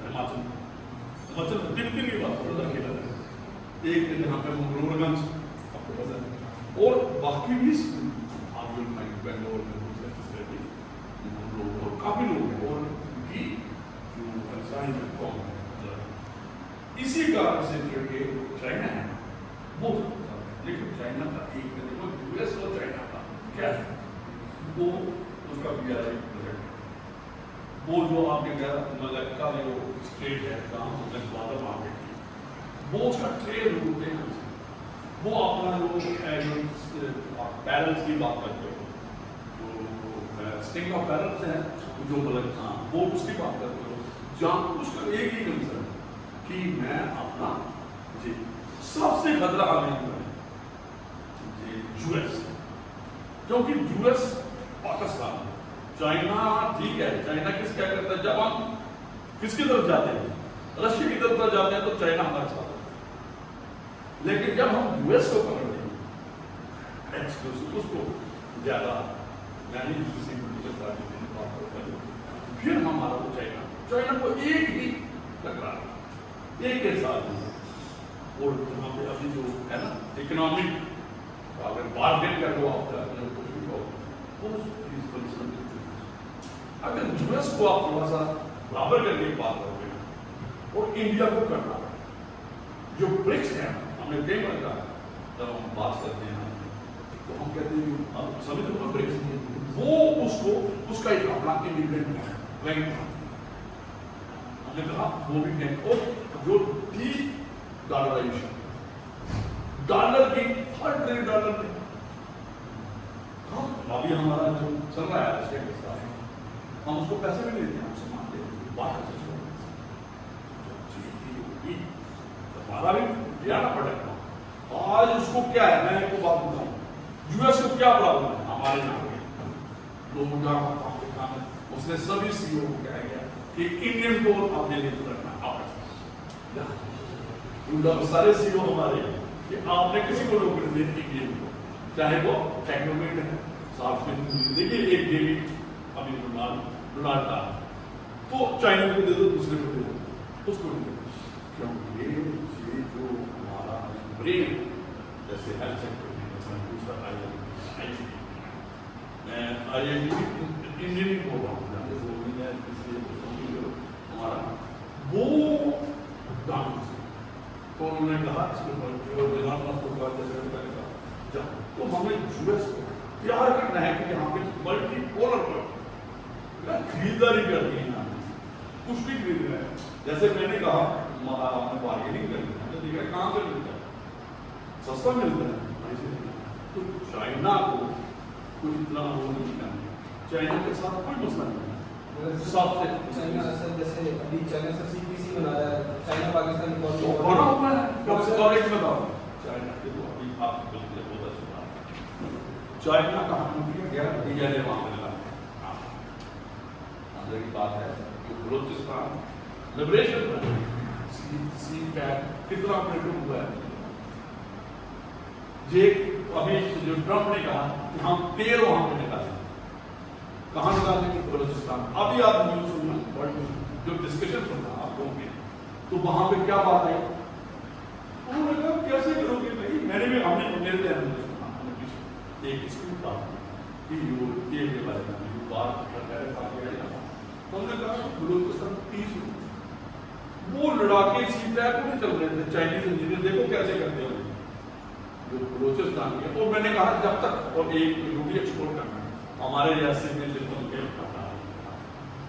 ہماچل دن کی بات ایک یہاں پہ منگلور گنج آپ کو پتہ ہے، اور باقی بھی آپ جو بنگلور میں لوگ اور کافی لوگ ہیں، اور بھی جو انسانی قوم ہے اسی کارن سے جو کہ چائنا ہے وہ، لیکن چائنا کا ایک یو ایس اور چائنا کا کیا ہے وہ اس کا بھی وہ جو آپ نے کہا ملکہ جو اسٹیٹ ہے کام وادر مارکیٹ کی وہ اس کا ٹریڈ روٹ ہے، وہ اپنا جو بیرلس کی بات کرتے ہو اسٹنگ آف بیرلس ہیں جو ملک وہ اس کی بات کرتے ہو جہاں اس کا ایک ہی کنسرن کہ میں اپنا جی سب سے خطرہ ہمیں جی یو ایس، کیونکہ یو ایس پاکستان چائنا ٹھیک ہے، چائنا کس کیا کرتا ہے، جب ہم کس کی طرف جاتے ہیں رشیا کی طرف جاتے ہیں تو چائنا ہمارے ساتھ، لیکن جب ہم یو ایس کو پکڑتے ہیں اس کو زیادہ یعنی کسی پھر ہمارا وہ چائنا کو ایک ہی ٹکرا ایک کے ساتھ، اور جہاں پہ ابھی جو ہے نا اکنامک اگر بارگین کر لو آپ اگر یو ایس کو آپ تھوڑا سا برابر کر کے بات کرو گے اور انڈیا کو کرنا ہے جو برکس ہیں، ہم نے کئی بار کہا جب ہم بات کرتے ہیں تو ہم کہتے ہیں آپ سمجھ لو برکس وہ اس کو اس کا ایک اپنا انڈیپینڈنٹ بینک تھا، ہم نے کہا وہ بھی بینک اور جو تھی ڈالرائزیشن ڈالر کی ہر ٹریلین ڈالر تھی، ابھی ہمارا جو چل رہا ہے اسٹیٹ کے ساتھ ہم اس کو پیسے بھی نہیں دیتے، ہم سے مانتے ہیں بات ہمارا بھی دینا پڑے گا۔ آج اس کو کیا ہے، میں ایک کو بات بتاؤں یو ایس کو کیا پرابلم ہے ہمارے یہاں پہ لوگ افریقہ میں اس نے سبھی سی او کو کہا گیا کہ انڈین کو اپنے لیے رکھنا سارے سی او ہمارے کہ آپ نے کسی کو روک نہیں دیا انڈین کو، چاہے وہ ٹیکنومیٹ ہے صاحب میں دیکھیے ایک ڈیوڈ ابھی ڈونالڈ تھا تو چائنا کو دے دو دوسرے کو دے دو اس کو نہیں دے دو، کیونکہ یہ جو ہمارا برین جیسے ہیلتھ سیکٹر میں دوسرا آئی آئی ٹی انجینئرنگ پروگرام ہمارا وہ ڈانس تو انہوں نے کہا اس میں تو ہمیں یو ایس کو پیار کرنا ہے کہ یہاں پہ ملٹی پولر پر خریداری کرنی ہے، کچھ بھی خریدنا ہے، جیسے میں نے کہا آپ نے بارگیننگ کرنی ہے، دیکھا کہاں سے ملتا ہے، سستا ملتا ہے، تو چائنا کو کوئی اتنا وہ نہیں کرنا، چائنا کے ساتھ کوئی مسئلہ نہیں ہے، چائنا سر جیسے ابھی چائنا سے سی پی سی بنا رہا ہے، چائنا پاکستان بنا ہوا ہے، کب سے اور ایک بتاؤ چائنا کے تو ابھی آپ بلکہ بہت اچھا چائنا کا ہم کیا ڈی این اے معاملہ اندر کی بات ہے کہ بلوچستان لبریشن سی پیک کتنا آپریٹو ہوا ہے، یہ ابھی جو ٹرمپ نے کہا کہ ہم تیل وہاں پہ نکالیں، کہاں نکالیں گے بلوچستان، ابھی آپ نیوز سننا جو ڈسکشن ہوتا آپ لوگوں کے تو وہاں پہ کیا بات آئی، انہوں نے کہا کیسے کرو گے نہیں، میں نے بھی ہم نے میرے ذہن میں سنا ایک اسکول بات کہ یہ بارے میں جو بات کر رہے ہیں ہم نے کہا بلوچستان 30 وہ لڑاکے سی پیک نہیں چل رہے تھے، چائنیز انجینئر دیکھو کیسے کرتے ہیں جو بلوچستان کے، اور میں نے کہا جب تک اور ایک روٹی ایکسپورٹ کرنا ہے ہمارے ریاست میں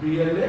BLA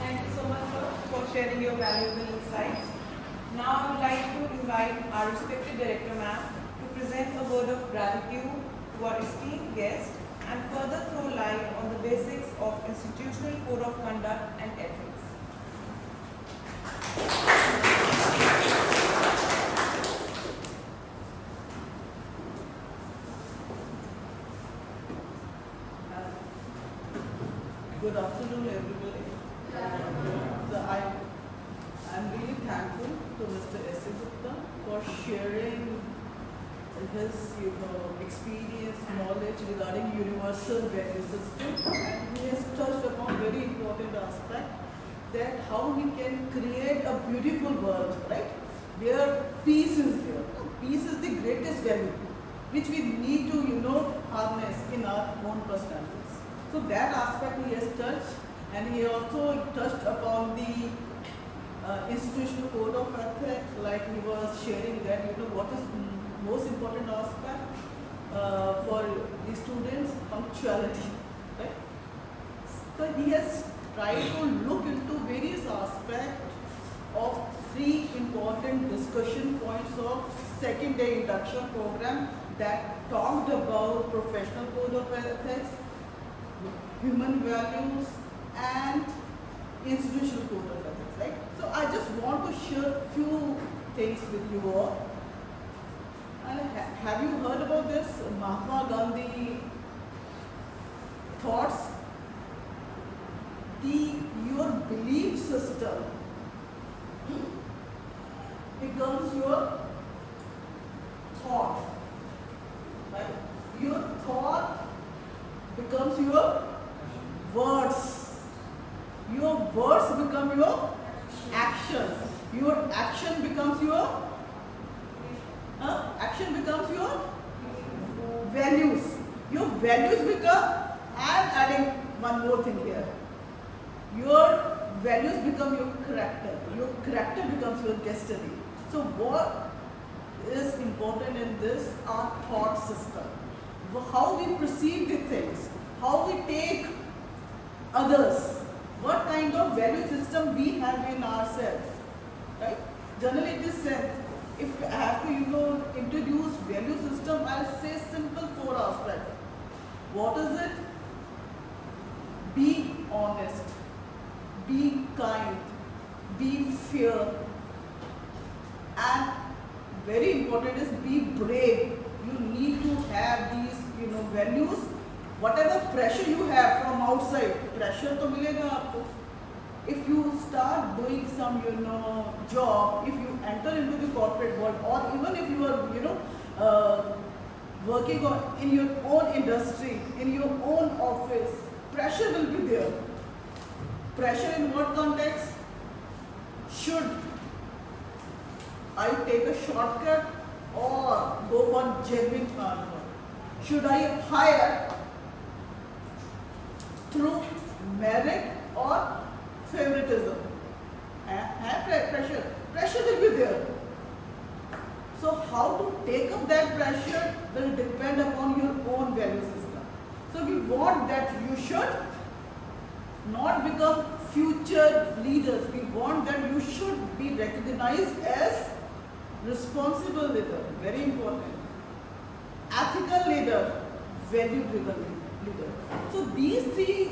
Thank you so much, sir, for sharing your valuable insights. Now I would like to invite our respected director, ma'am, to present a word of gratitude to our esteemed guest and further throw light on the basics of institutional code of conduct and ethics. Good afternoon, everybody. So I'm really thankful to Mr. S. A. Gupta for sharing his experience, knowledge regarding universal value system, and he has touched upon very important aspect that how we can create a beautiful world, right? Where peace is there. Peace is the greatest value which we need to harness in our own personalities. So that aspect he has touched, and he also touched upon the institutional code of ethics, like he was sharing that what is most important aspect for the students, punctuality, right? So he has tried to look into various aspects of 3 important discussion points of second day induction program that talked about professional code of ethics, human values, and institutional code of ethics, right? So I just want to share few things with you all. And have you heard about this Mahatma Gandhi thoughts? Your belief system becomes your thought, right? Your thought becomes your words. Your words become your actions. Your action becomes your values. Your values become, I am adding one more thing here. Your values become your character. Your character becomes your destiny. So what is important in this? Our thought system. How we perceive the things. How we take others. What kind of value system we have in ourselves. Right? Generally it is said, if I have to introduce value system, I'll say simple 4 aspects. What is it? Be honest. Be kind. Be fair. And very important is be brave. You need to have these values. Whatever pressure you have from outside, pressure to milega aapko. if you start doing some, job, if you enter into the corporate world, or even if you are, working in your own industry, in your own office, pressure will be there. Pressure in what context? Should I take a shortcut or go for genuine hard work? Should I hire through merit or favoritism? Pressure will be there. So how to take up that pressure will depend upon your own value system. So we want that you should not become future leaders. We want that you should be recognized as responsible leader, very important. Ethical leader, value-driven leader. So these three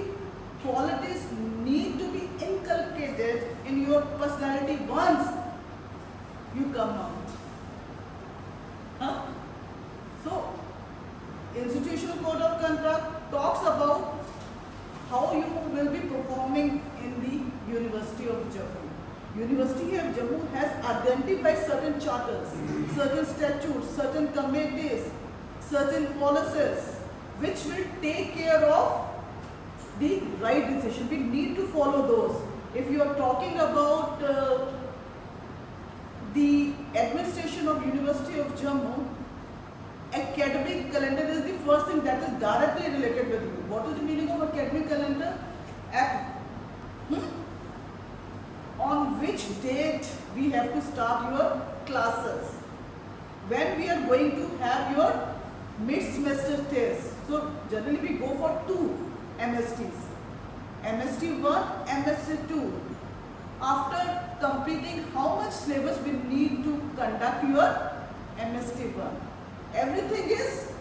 qualities need to be inculcated in your personality once you come out. So, Institutional Code of Conduct talks about how you will be performing in the University of Jammu. University of Jammu has identified certain charters, certain statutes, certain committees, certain policies which will take care of the right decision. We need to follow those. If you are talking about the administration of University of Jammu, academic calendar is the first thing that is directly related with you. What is the meaning of academic calendar? On which date we have to start your classes? When we are going to have your mid-semester test? So generally we go for 2 MSTs. MST 1, MST 2. After completing how much syllabus we need to conduct your MST 1. Everything is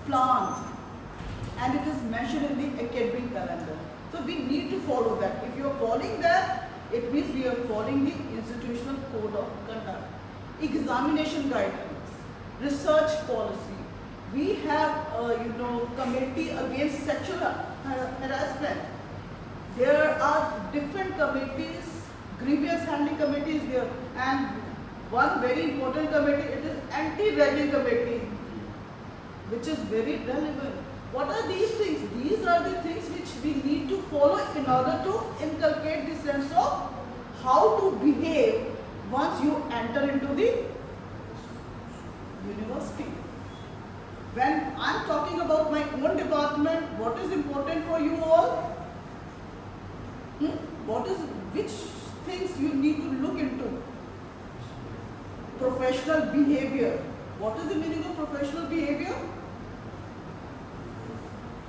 planned and it is mentioned in the academic calendar. So we need to follow that. If you are following that, it means we are following the Institutional Code of Conduct. Examination guidelines, research policy. We have committee against sexual harassment. There are different committees, grievance handling committee is there, and one very important committee, it is anti-ragging committee, which is very relevant. What are these things? These are the things which we need to follow in order to inculcate the sense of how to behave once you enter into the university. When I am talking about my own department, what is important for you all? Which things you need to look into? Professional behavior. What is the meaning of professional behavior?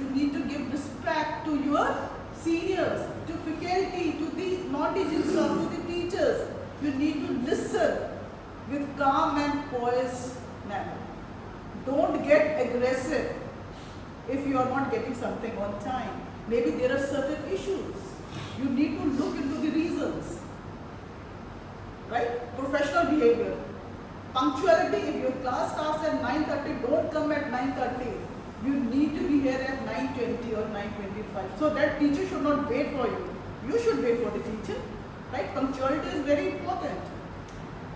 You need to give respect to your seniors, to faculty, to the non-teaching staff, to the teachers. You need to listen with calm and poised manner. Don't get aggressive if you are not getting something on time. Maybe there are certain issues. You need to look into the reasons. Right? Professional behavior. Punctuality, if your class starts at 9:30, don't come at 9:30. You need to be here at 9:20 or 9:25. So that teacher should not wait for you. You should wait for the teacher. Right? Punctuality is very important.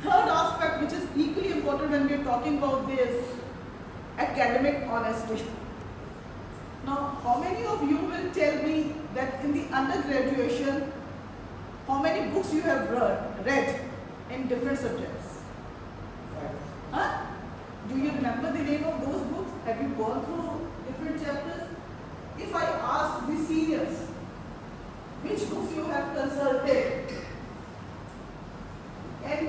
Third aspect, which is equally important when we are talking about this, academic honesty. Now, how many of you will tell me that in the undergraduation, how many books you have read in different subjects? Huh? Do you remember the name of those books? Have you gone through different chapters? If I ask the seniors, which books you have consulted? And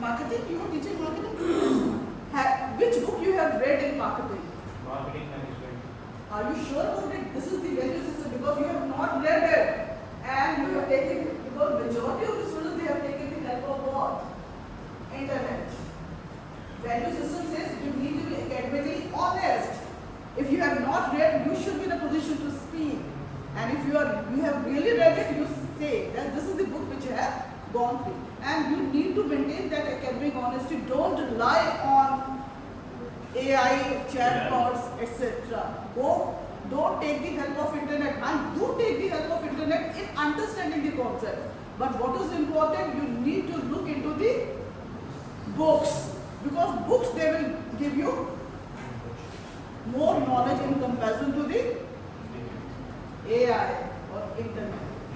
Marketing, you are teaching marketing? Which book you have read in marketing? Marketing management. Are you sure about it? This is the value system, because you have not read it and you have taken it, because majority of the students, they have taken the help of what? Internet. Value system says you need to be academically honest. If you have not read, you should be in a position to speak. And if you have really read it, you say that this is the book which you have gone through. And you need to maintain that academic honesty. Don't rely on AI, chatbots, etc. Don't take the help of internet, and do take the help of internet in understanding the concept. But what is important, you need to look into the books, because books, they will give you more knowledge in comparison to the AI or internet.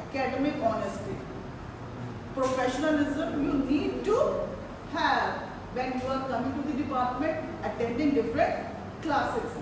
Academic honesty, professionalism you need to have when you are coming to the department, attending different classes.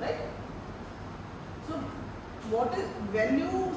right? So what is values?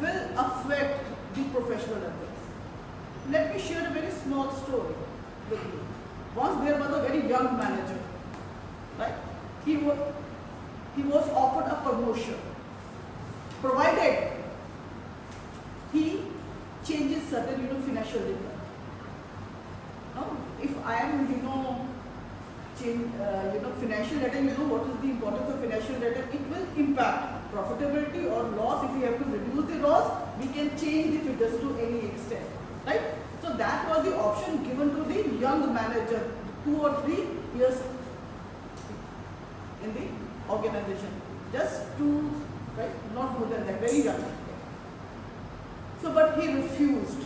will affect the professional ethics. Let me share a very small story with you. Once there was a very young manager, right? He was offered a promotion, provided he changes certain financial data. Now, if I am financial data, what is the importance of financial data? It will impact profitability or loss. If we have to reduce the loss, we can change the figures to any extent, right? So that was the option given to the young manager, 2 or 3 years in the organization, just to, right, not more than that, very young. So but he refused,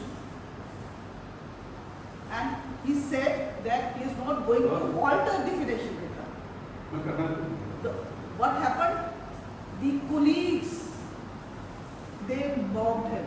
and he said that he is not going to alter the financial data. What happened? The colleagues, they mocked him.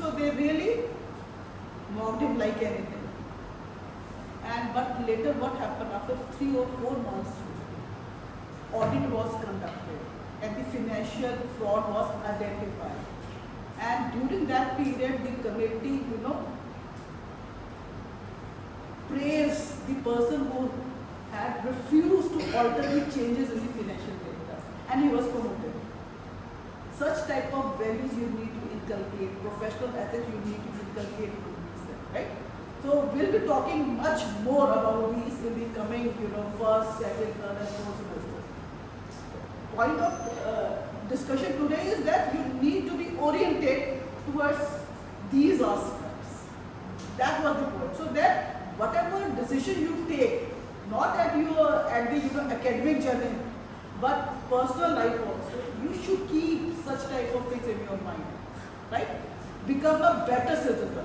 So they really mocked him like anything. And but later what happened, after 3 or 4 months, audit was conducted and the financial fraud was identified. And during that period, the committee, praised the person who had refused to alter the changes in the financial data, and he was promoted. Such type of values you need to inculcate, professional ethics you need to inculcate to these, right? So we'll be talking much more about these in the coming, first, second, third, and fourth semester. Point of discussion today is that you need to be oriented towards these aspects. That was the point. So that whatever decision you take, not at the academic journey, but personal life also, you should keep such type of things in your mind, right? Become a better citizen,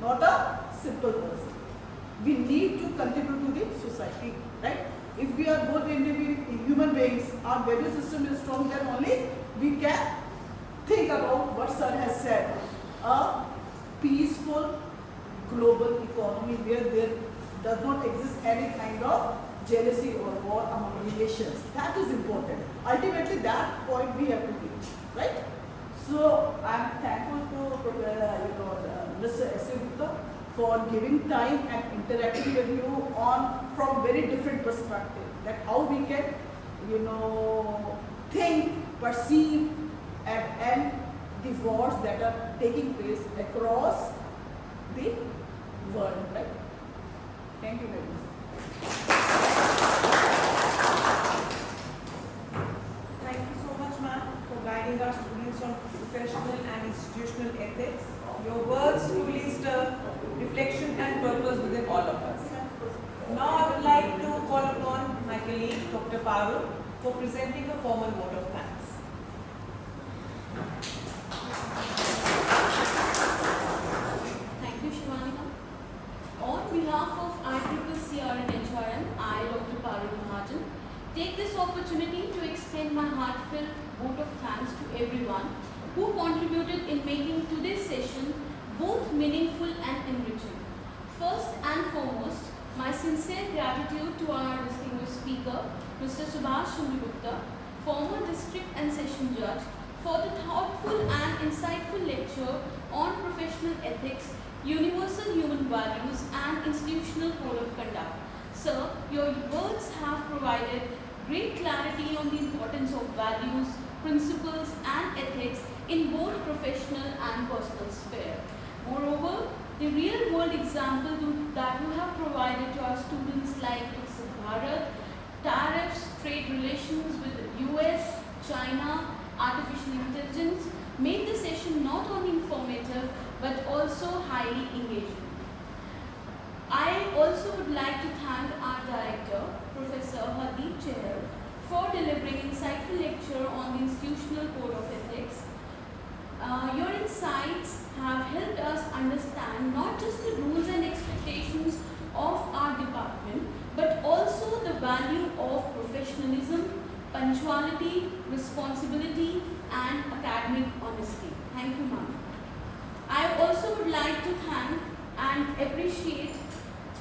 not a simple person. We need to contribute to the society, right? If we are both human beings, our value system is strong, then only we can think about what Sir has said, a peaceful global economy where there does not exist any kind of jealousy or war among nations. That is important. Ultimately, that point we have to reach, right? So I am thankful to Mr. S.A. Gupta for giving time and interacting with you from very different perspective. That how we can, think, perceive, and end the wars that are taking place across the world, right? Thank you very much. Thank you so much, ma'am, for guiding our students on professional and institutional ethics. Your words truly stir reflection and purpose within all of us. Now I would like to call upon my colleague, Dr. Parul, for presenting a formal vote of thanks. Thank you, Shivani. On behalf of ICCR and HRM, I, Dr. Parul Mahajan, take this opportunity to extend my heartfelt vote of thanks to everyone who contributed in making today's session both meaningful and enriching. First and foremost, my sincere gratitude to our distinguished speaker, Mr. Subhash Chandra Gupta, former district and session judge, for the thoughtful and insightful lecture on professional ethics, universal human values, and institutional code of conduct. Sir, your words have provided great clarity on the importance of values, principles and ethics in both professional and personal sphere. Moreover, the real world example that you have provided to our students like Viksit Bharat, tariffs, trade relations with the US, China, artificial intelligence made the session not only informative but also highly engaging. I also would like to thank our director, Professor Hardeep Chahal, for delivering insightful lecture on the institutional code of ethics. Your insights have helped us understand not just the rules and expectations of our department, but also the value of professionalism, punctuality, responsibility, and academic honesty. Thank you, ma'am. I also would like to thank and appreciate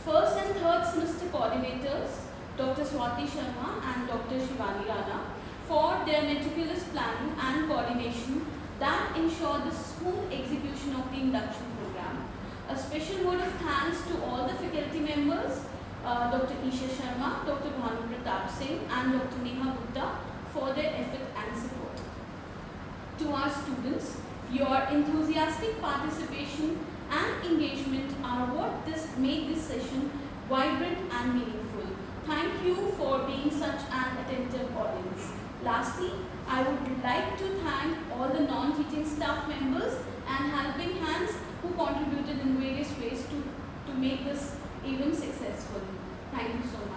first and third semester coordinators, Dr. Swati Sharma and Dr. Shivani Rana, for their meticulous planning and coordination that ensured the smooth execution of the induction program. A special word of thanks to all the faculty members, Dr. Isha Sharma, Dr. Bhanu Pratap Singh and Dr. Neha Gupta for their effort and support. To our students, your enthusiastic participation and engagement are what made this session vibrant and meaningful. Thank you for being such an attentive audience. Lastly, I would like to thank all the non-teaching staff members and helping hands who contributed in various ways to make this event successful. Thank you so much.